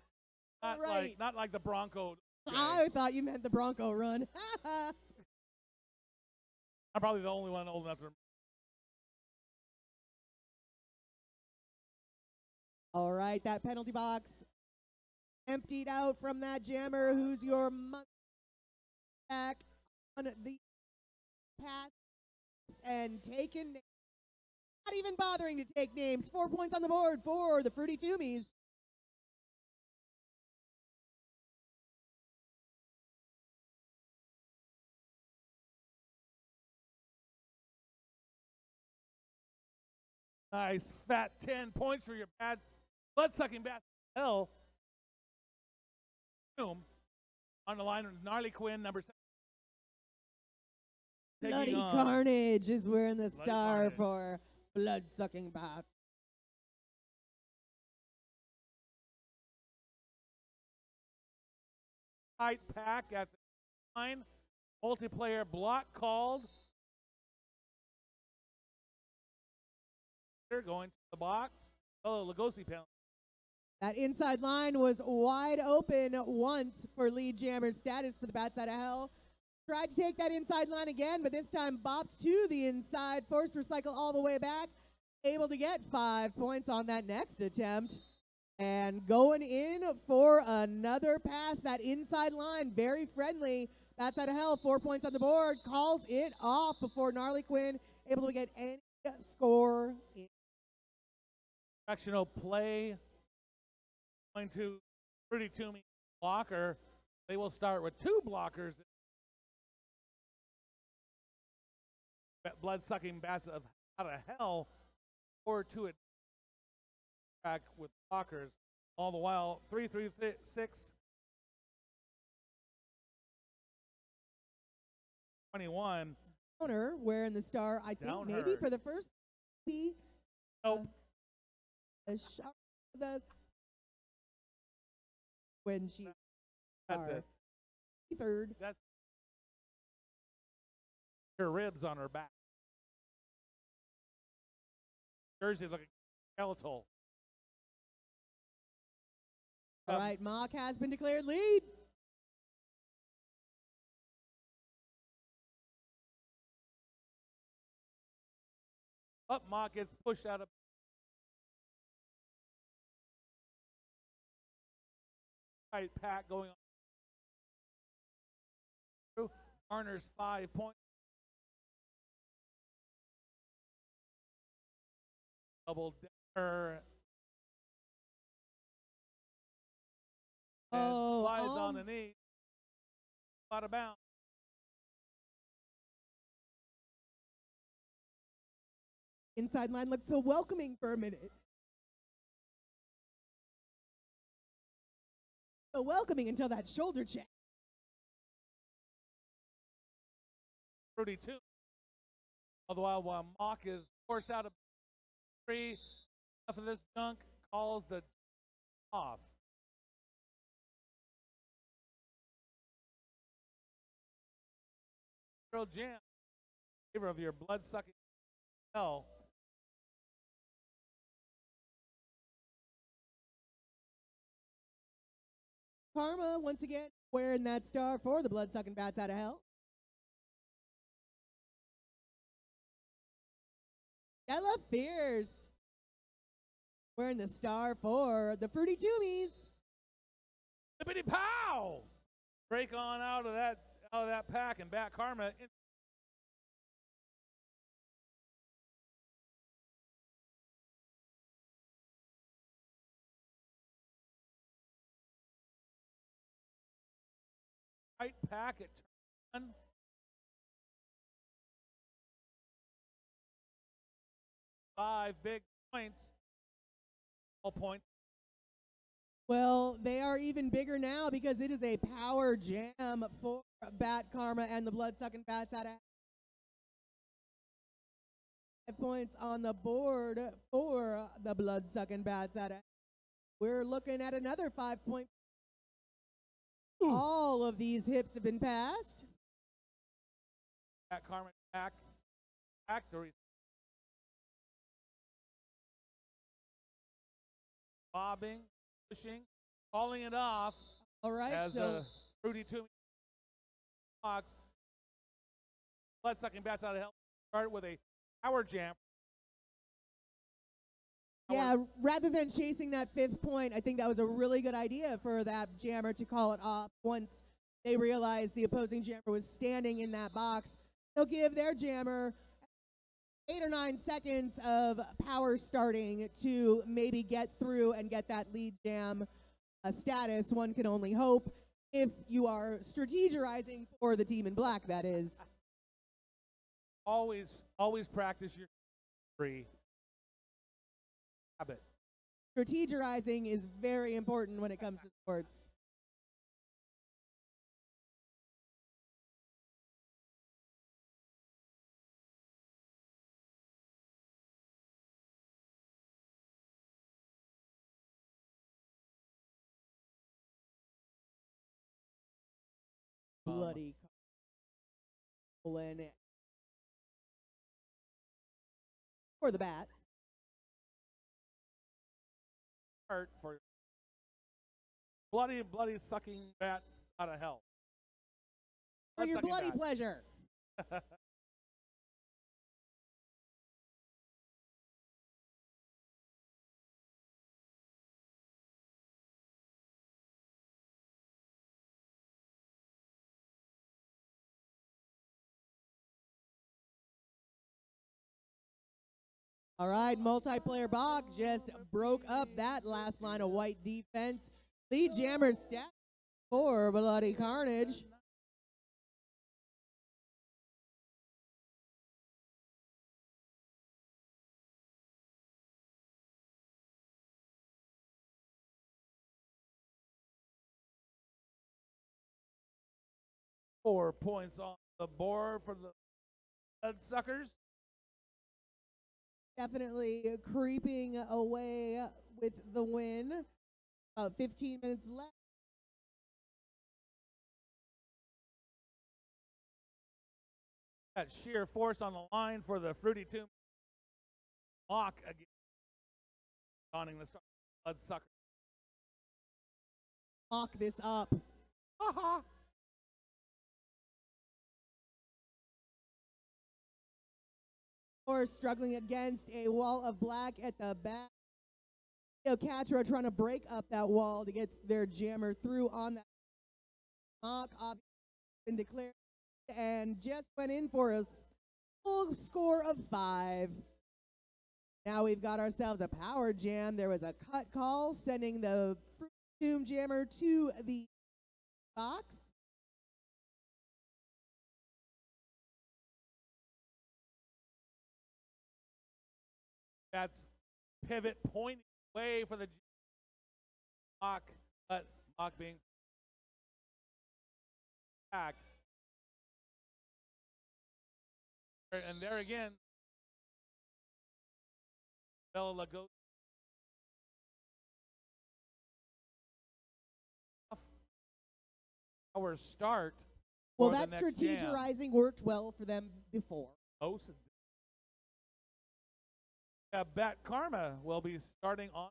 [SPEAKER 2] Not
[SPEAKER 1] right.
[SPEAKER 2] not like the Bronco.
[SPEAKER 1] I thought you meant the Bronco run.
[SPEAKER 2] I'm probably the only one old enough to.
[SPEAKER 1] All right, that penalty box emptied out from that jammer. Who's your back on the pass and taking, not even bothering to take names. 4 points on the board for the Fruity Toomies.
[SPEAKER 2] Nice fat 10 points for your bad blood-sucking bat. Hell. Boom. On the line with Gnarly Quinn, number 7.
[SPEAKER 1] Bloody Carnage is wearing the star for blood-sucking bat.
[SPEAKER 2] Tight pack at the line. Multiplayer block called. They're going to the box. Lugosi penalty.
[SPEAKER 1] That inside line was wide open once for lead jammer status for the Bats Out of Hell. Tried to take that inside line again, but this time bopped to the inside, forced recycle all the way back. Able to get 5 points on that next attempt. And going in for another pass, that inside line, very friendly. Bats Out of Hell, 4 points on the board, calls it off before Gnarly Quinn able to get any score in.
[SPEAKER 2] Directional play. Going to Fruity Toomey blocker. They will start with 2 blockers. Blood-sucking bats out of hell, or 2 track with blockers. All the while, 3, 3, 6, 21.
[SPEAKER 1] Downer wearing the star, I think maybe for the first
[SPEAKER 2] Nope.
[SPEAKER 1] When she
[SPEAKER 2] That's it.
[SPEAKER 1] Third.
[SPEAKER 2] That's her ribs on her back. Jersey looking skeletal.
[SPEAKER 1] All right, Mock has been declared lead.
[SPEAKER 2] Up, Mock gets pushed out of. Tight pack going on. Garner's 5 points. Double decker. And slides on the knee. Out of bounds.
[SPEAKER 1] Inside line looked so welcoming for a minute. So welcoming until that shoulder check.
[SPEAKER 2] Fruity too. Otherwise, while Mock is forced out of 3, enough of this junk, calls the off. Girl jam. Favor of your blood-sucking hell.
[SPEAKER 1] Karma, once again, wearing that star for the blood-sucking Bats Out of Hell. Ella Fierce, wearing the star for the Fruity Toomies.
[SPEAKER 2] Bippity pow! Break on out of that pack and back Karma. Tight pack at turn. Five big points. All points.
[SPEAKER 1] Well, they are even bigger now because it is a power jam for Bat Karma and the blood-sucking bats out of 5 points on the board for the blood-sucking bats out of. We're looking at another 5-point. All of these hips have been passed.
[SPEAKER 2] Bat Karma back. Factory. Bobbing, pushing, calling it off.
[SPEAKER 1] All right,
[SPEAKER 2] as
[SPEAKER 1] so
[SPEAKER 2] the Fruity Toomey box. Blood-sucking bats out of hell. Start with a power jam.
[SPEAKER 1] yeah, rather than chasing that 5th point, I think that was a really good idea for that jammer to call it off once they realized the opposing jammer was standing in that box. They'll give their jammer 8 or 9 seconds of power starting to maybe get through and get that lead jam status. One can only hope, if you are strategizing for the team in black, that is.
[SPEAKER 2] Always practice your free habit.
[SPEAKER 1] Strategizing is very important when it comes to sports. Bloody Colin for the bat.
[SPEAKER 2] Hurt for bloody sucking bat out of hell.
[SPEAKER 1] For your bloody
[SPEAKER 2] bat.
[SPEAKER 1] pleasure. 'All right, multiplayer box just broke up that last line of white defense. Lead jammer stat for Bloody Carnage.
[SPEAKER 2] Four points on the board for the Bloodsuckers.
[SPEAKER 1] Definitely creeping away with the win. About 15 minutes left.
[SPEAKER 2] Got sheer force on the line for the Fruity Tomb. Mock again. Donning the Bloodsucker.
[SPEAKER 1] Mock this up.
[SPEAKER 2] Ha
[SPEAKER 1] Or struggling against a wall of black at the back. Catra trying to break up that wall to get their jammer through on that. Mock obviously been declared and just went in for a full score of 5. Now we've got ourselves a power jam. There was a cut call sending the Tomb Jammer to the box.
[SPEAKER 2] That's pivot pointing away for the Mock, but Mock being back. And there again, Bella Lago. Our start.
[SPEAKER 1] Well, that strategizing worked well for them before.
[SPEAKER 2] Yeah, Bat Karma will be starting on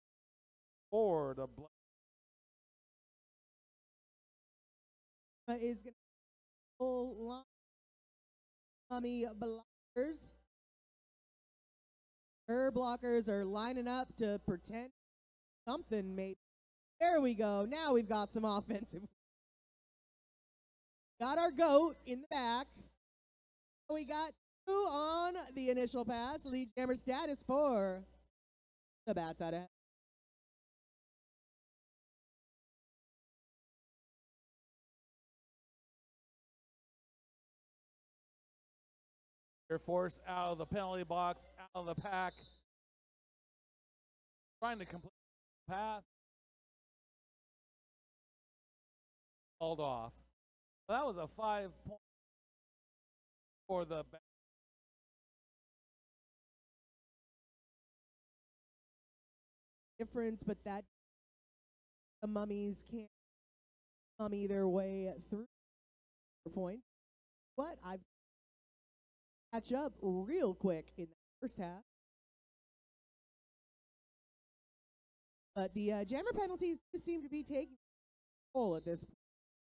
[SPEAKER 2] board.
[SPEAKER 1] Is going to full line. Mummy blockers. Her blockers are lining up to pretend something maybe. There we go. Now we've got some offensive. Got our goat in the back. We got 2 on the initial pass. Lead jammer status for the bats out of.
[SPEAKER 2] Your force out of the penalty box, out of the pack. Trying to complete the pass. called off. So that was a 5-point for the
[SPEAKER 1] difference, but that the Mummies can't mummy their way through points. But I've catch up real quick in the first half. But the jammer penalties seem to be taking control at this point.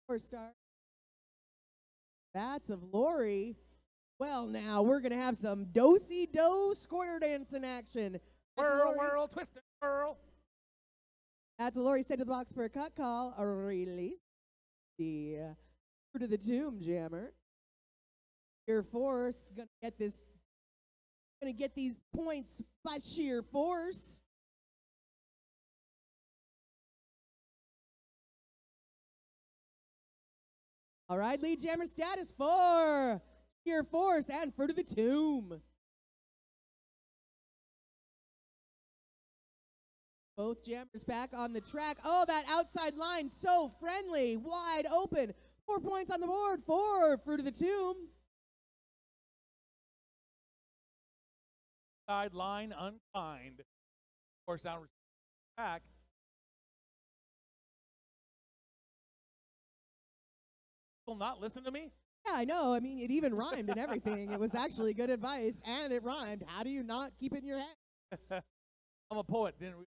[SPEAKER 1] First start. Bats of Lori. Well, now we're going to have some do-si-do square dance in action.
[SPEAKER 2] whirl, whirl, twist and whirl.
[SPEAKER 1] That's a Lori sent to the box for a cut call. A release. The Fruit of the Tomb jammer. Sheer force. Gonna get these points by sheer force. All right, lead jammer status for sheer force and Fruit of the Tomb. Both jammers back on the track. Oh, that outside line, so friendly, wide open. 4 points on the board for Fruit of the Tomb.
[SPEAKER 2] Sideline unkind. Force down back. Will not listen to me?
[SPEAKER 1] Yeah, I know. I mean, it even rhymed and everything. It was actually good advice, and it rhymed. How do you not keep it in your head?
[SPEAKER 2] I'm a poet, didn't we?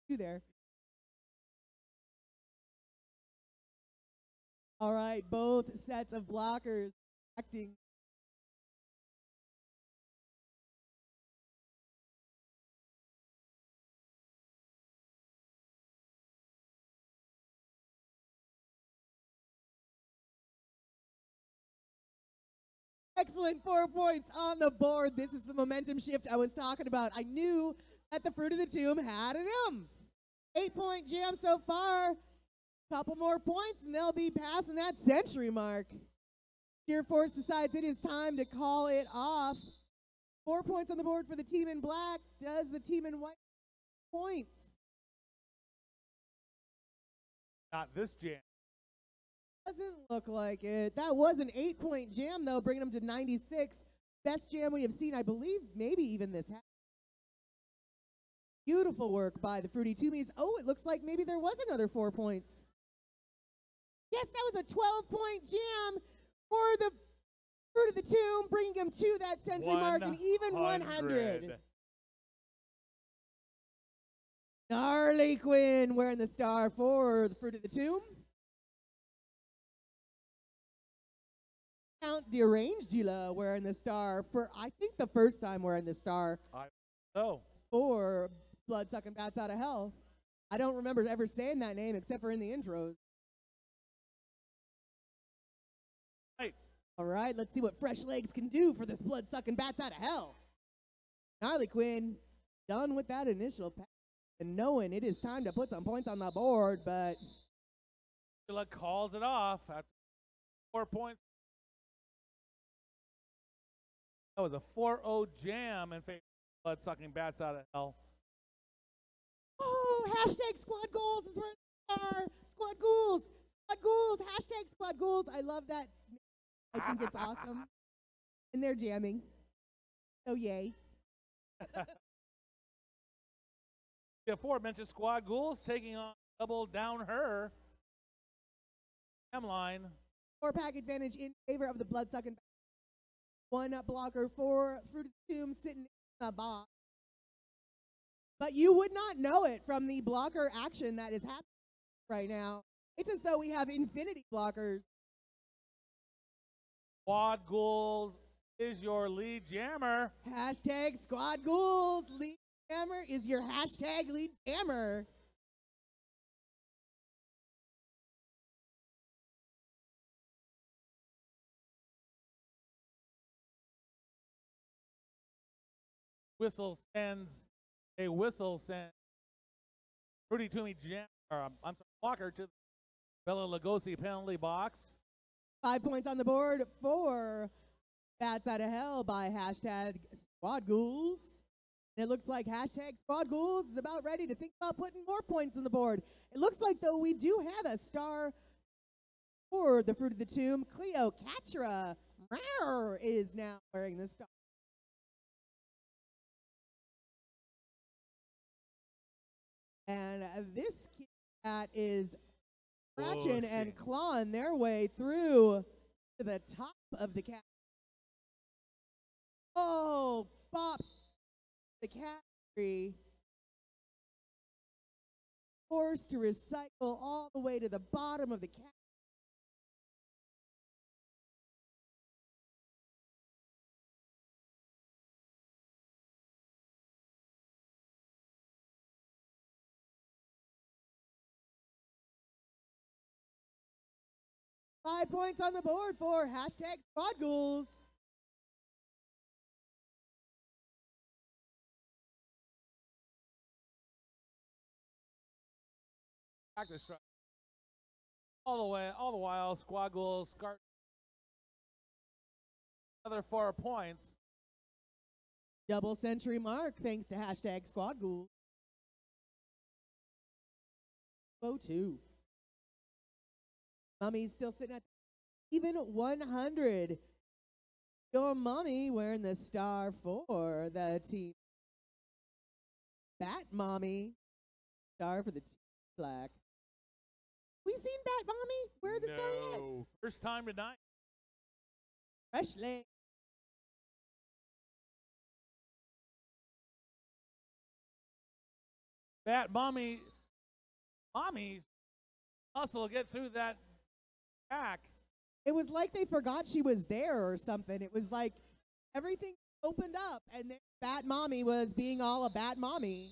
[SPEAKER 1] You there. All right, both sets of blockers acting. Excellent, 4 points on the board. This is the momentum shift I was talking about. I knew that the Fruit of the Tomb had it in. 8-point jam so far. Couple more points and they'll be passing that century mark. Sheer Force decides it is time to call it off. 4 points on the board for the team in black. Does the team in white points?
[SPEAKER 2] Not this jam.
[SPEAKER 1] Doesn't look like it. That was an 8-point jam, though, bringing them to 96. Best jam we have seen, I believe, maybe even this half. Beautiful work by the Fruity Toomies. Oh, it looks like maybe there was another 4 points. Yes, that was a 12-point jam for the Fruit of the Tomb, bringing them to that century mark, and even 100. Gnarly Quinn wearing the star for the Fruit of the Tomb. Count Derangela wearing the star for, I think, the first time wearing the star. For Blood Sucking Bats Out of Hell. I don't remember ever saying that name except for in the intros.
[SPEAKER 2] Right.
[SPEAKER 1] All right, let's see what Fresh Legs can do for this Blood Sucking Bats Out of Hell. Gnarly Quinn done with that initial pass and knowing it is time to put some points on the board, but
[SPEAKER 2] calls it off at 4 points. That was a 4-0 jam in favor of Blood Sucking Bats Out of Hell.
[SPEAKER 1] Oh, hashtag Squad Goals is where they are. Squad Ghouls. Squad Ghouls. Hashtag Squad Ghouls. I love that. I think it's awesome. And they're jamming. So yay.
[SPEAKER 2] The aforementioned Squad Ghouls taking on Double Down Her. Jam line.
[SPEAKER 1] 4-pack advantage in favor of the Blood-Sucking. 1 blocker for Fruit of the Tomb sitting in the box. But you would not know it from the blocker action that is happening right now. It's as though we have infinity blockers.
[SPEAKER 2] Squad Ghouls is your lead jammer.
[SPEAKER 1] Hashtag Squad Ghouls. Lead jammer is your hashtag lead jammer.
[SPEAKER 2] Whistle sends a whistle sends Fruity Toomey jam, I'm sorry, blocker to the Bella Lugosi penalty box.
[SPEAKER 1] 5 points on the board for Bats Out of Hell by hashtag Squad Ghouls. And it looks like hashtag Squad Ghouls is about ready to think about putting more points on the board. It looks like, though, we do have a star for the Fruit of the Tomb. Cleocatra is now wearing the star. And this cat is scratching and clawing their way through to the top of the cat. Oh, bops the cat tree. Forced to recycle all the way to the bottom of the cat. Five points on the board for hashtag Squad Ghouls.
[SPEAKER 2] Practice strike. All the while, Squad Ghouls start another 4 points.
[SPEAKER 1] Double century mark thanks to hashtag Squad Ghouls. Bout. Mummies still sitting at even 100. Your Mummy wearing the star for the team. Bat Mommy, star for the team black. We seen Bat Mommy? Where the star at?
[SPEAKER 2] No. First time tonight.
[SPEAKER 1] Fresh leg.
[SPEAKER 2] Bat Mommy's hustle to get through that pack.
[SPEAKER 1] It was like they forgot she was there or something. It was like everything opened up and then Bat Mommy was being all a Bat Mommy.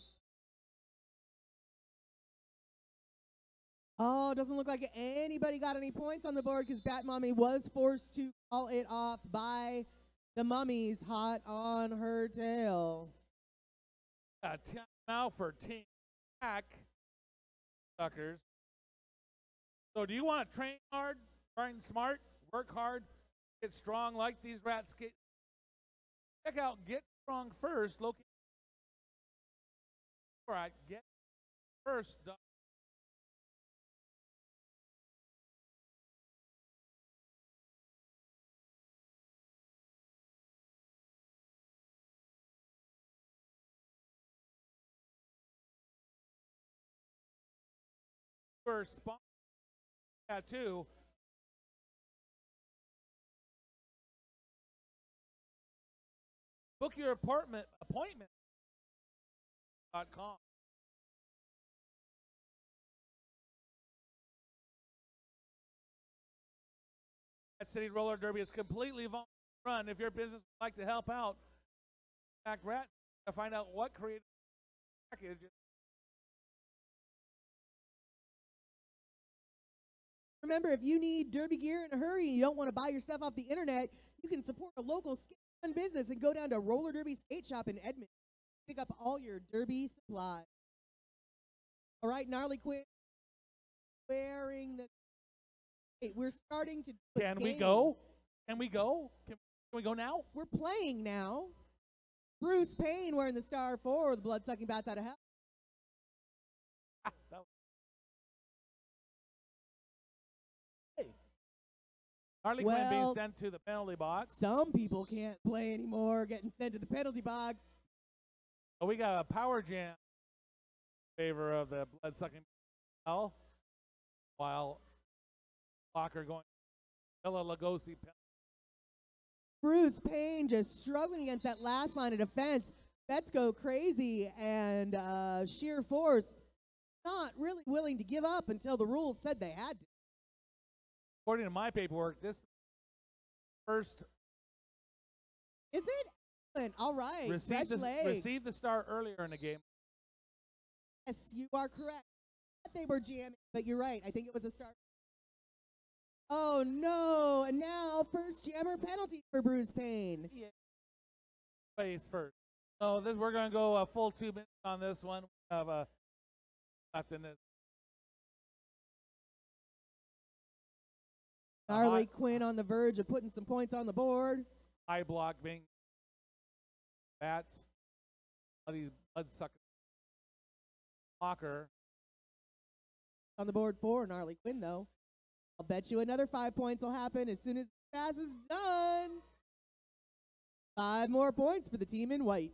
[SPEAKER 1] Oh, doesn't look like anybody got any points on the board because Bat Mommy was forced to call it off by the Mummies hot on her tail.
[SPEAKER 2] Time out for Team Pack, suckers. So do you want to train hard, train smart, work hard, get strong like these rats get? Check out Get Strong First. Located. All right, Get First. Sponsor tattoo. Book your appointment.com. That City Roller Derby is completely voluntary run. If your business would like to help out, Pack Rat to find out what creative package.
[SPEAKER 1] Remember, if you need derby gear in a hurry and you don't want to buy your stuff off the internet, you can support a local skate business and go down to Roller Derby Skate Shop in Edmonton. Pick up all your derby supplies. All right, Gnarly Quinn wearing the. Wait, we're starting to.
[SPEAKER 2] Can we go? Can we go? Can we go now?
[SPEAKER 1] We're playing now. Bruce Payne wearing the star for the blood-sucking bats out of hell.
[SPEAKER 2] Harley Quinn being sent to the penalty box.
[SPEAKER 1] Some people can't play anymore, getting sent to the penalty box.
[SPEAKER 2] So we got a power jam in favor of the blood-sucking hell, while Walker going Villa Lugosi penalty.
[SPEAKER 1] Bruce Payne just struggling against that last line of defense. Bets go crazy, and sheer force not really willing to give up until the rules said they had to.
[SPEAKER 2] According to my paperwork, this first
[SPEAKER 1] is it? Excellent. All right.
[SPEAKER 2] Received the star earlier in the game.
[SPEAKER 1] Yes, you are correct. They were jamming, but you're right. I think it was a star. Oh no! And now first jammer penalty for Bruce Payne.
[SPEAKER 2] Yeah. Face first. So we're gonna go a full 2 minutes on this one. We have left in this.
[SPEAKER 1] Harley Quinn on the verge of putting some points on the board.
[SPEAKER 2] High block being bats. blood sucker blocker.
[SPEAKER 1] On the board for Gnarly Quinn, though. I'll bet you another 5 points will happen as soon as the pass is done. 5 more points for the team in white.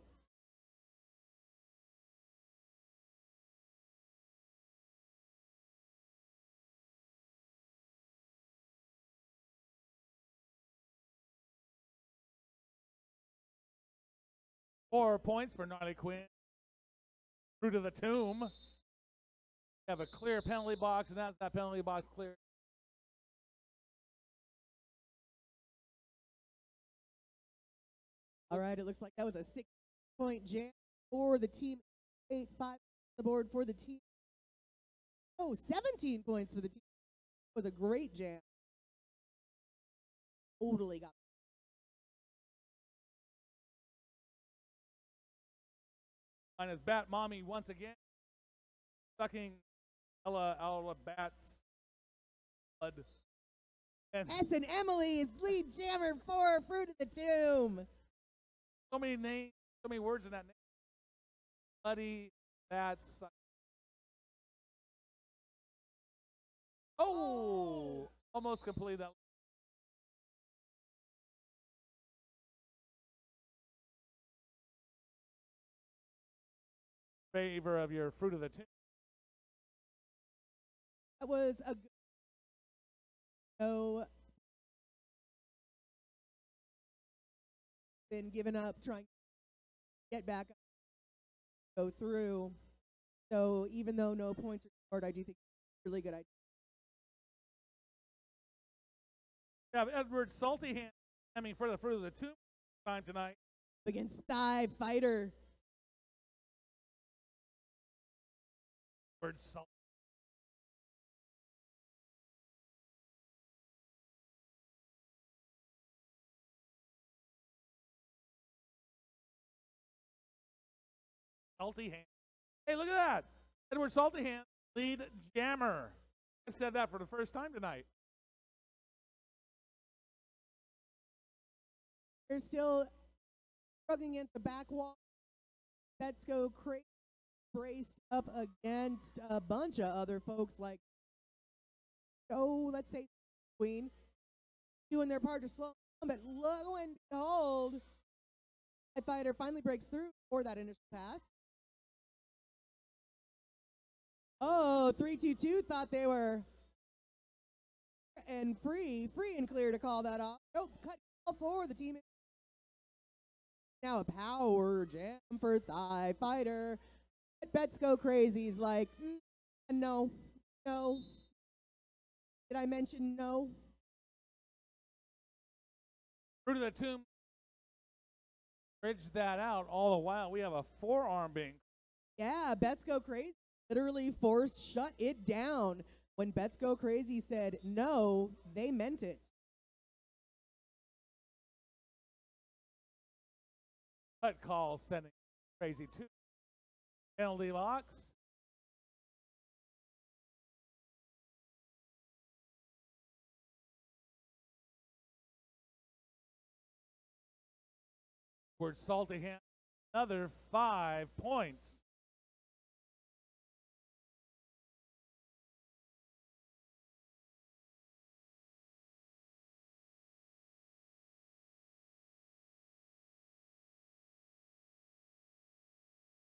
[SPEAKER 2] Four points for Gnarly Quinn. Through to the tomb. We have a clear penalty box, and that's that penalty box clear.
[SPEAKER 1] All right, it looks like that was a 6-point jam for the team. 8-5 on the board for the team. Oh, 17 points for the team. It was a great jam. Totally got.
[SPEAKER 2] Minus Bat Mommy once again. Sucking Ella Bat's blood. And
[SPEAKER 1] S and Emily is lead jammer for Fruit of the Tomb.
[SPEAKER 2] so many names, so many words in that name. Bloody Bat's. Oh! Almost completed that. Favor of your Fruit of the Tomb.
[SPEAKER 1] That was a good. So, been given up trying to get back up, go through. So even though no points are scored, I do think it's a really good idea.
[SPEAKER 2] We have Edward Saltyhand coming for the Fruit of the Tomb time tonight.
[SPEAKER 1] Against Thigh Fighter.
[SPEAKER 2] Edward Salty. Saltyhand. Hey, look at that. Edward Saltyhand, lead jammer. I've said that for the first time tonight.
[SPEAKER 1] They're still struggling against the back wall. Let's go crazy. Braced up against a bunch of other folks like, oh, let's say Queen, doing their part to slow down, but lo and behold, Thigh Fighter finally breaks through for that initial pass. Oh, 3-2-2 thought they were and free and clear to call that off. Nope, cut for the team. Now a power jam for Thigh Fighter. Bets go crazy. He's like, no. Did I mention no?
[SPEAKER 2] Fruit of the Tomb. Bridge that out all the while. We have a forearm being.
[SPEAKER 1] Yeah, Bets go crazy. Literally forced shut it down. When Bets go crazy said no, they meant it.
[SPEAKER 2] Cut call sending crazy too. Penalty box. Word Saltyhand. Another 5 points.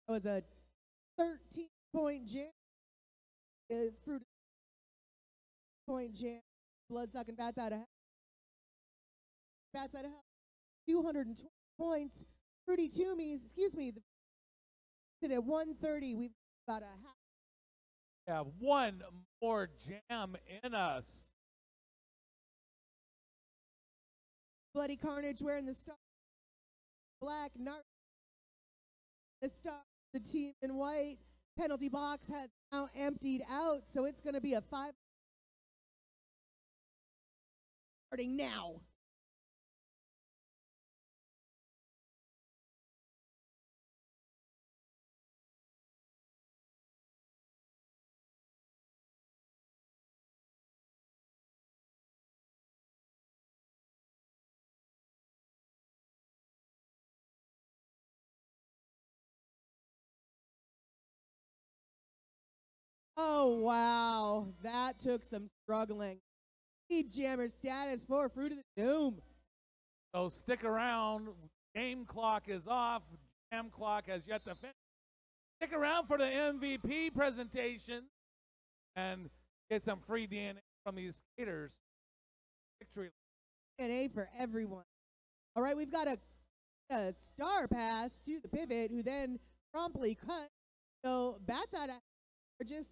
[SPEAKER 1] It was a 13-point jam. Fruit point jam. Blood sucking Bats out of hell. Bats out of hell. 220 points. Fruity Toomies, excuse me. At 130, we've got a half.
[SPEAKER 2] We have one more jam in us.
[SPEAKER 1] Bloody Carnage wearing the star. Black Narc. The star. The team in white. Penalty box has now emptied out, so it's going to be a 5. Starting now. Oh, wow. That took some struggling. Speed Jammer status for Fruit of the Doom.
[SPEAKER 2] So stick around. Game clock is off. Jam clock has yet to finish. Stick around for the MVP presentation and get some free DNA from these skaters. Victory.
[SPEAKER 1] DNA for everyone. All right, we've got a star pass to the pivot, who then promptly cut. So Bats out of just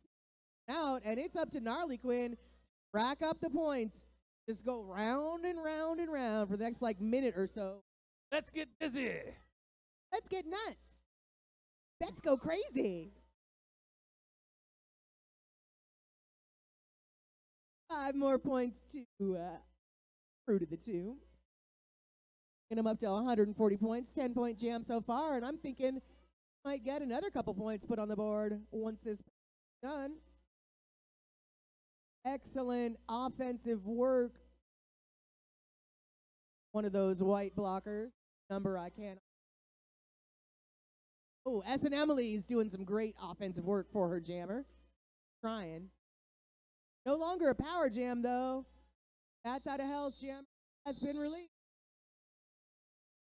[SPEAKER 1] out, and it's up to Gnarly Quinn. Rack up the points. Just go round and round and round for the next minute or so.
[SPEAKER 2] Let's get busy.
[SPEAKER 1] Let's get nuts. Let's go crazy. 5 more points to Fruit of the Tomb. Get him up to 140 points, 10-point jam so far, and I'm thinking might get another couple points put on the board once this is done. Excellent offensive work. One of those white blockers. Number I can't. Oh, S and Emily's doing some great offensive work for her jammer. Trying. No longer a power jam, though. Bats Out of Hell's jam has been released.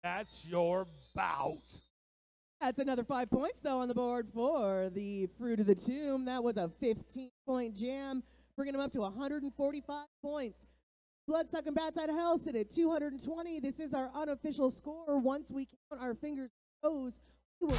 [SPEAKER 2] That's your bout.
[SPEAKER 1] That's another 5 points, though, on the board for the Fruit of the Tomb. That was a 15-point jam, bringing them up to 145 points. Bloodsucking Bats Out of Hell sit at 220. This is our unofficial score. Once we count our fingers and toes, we will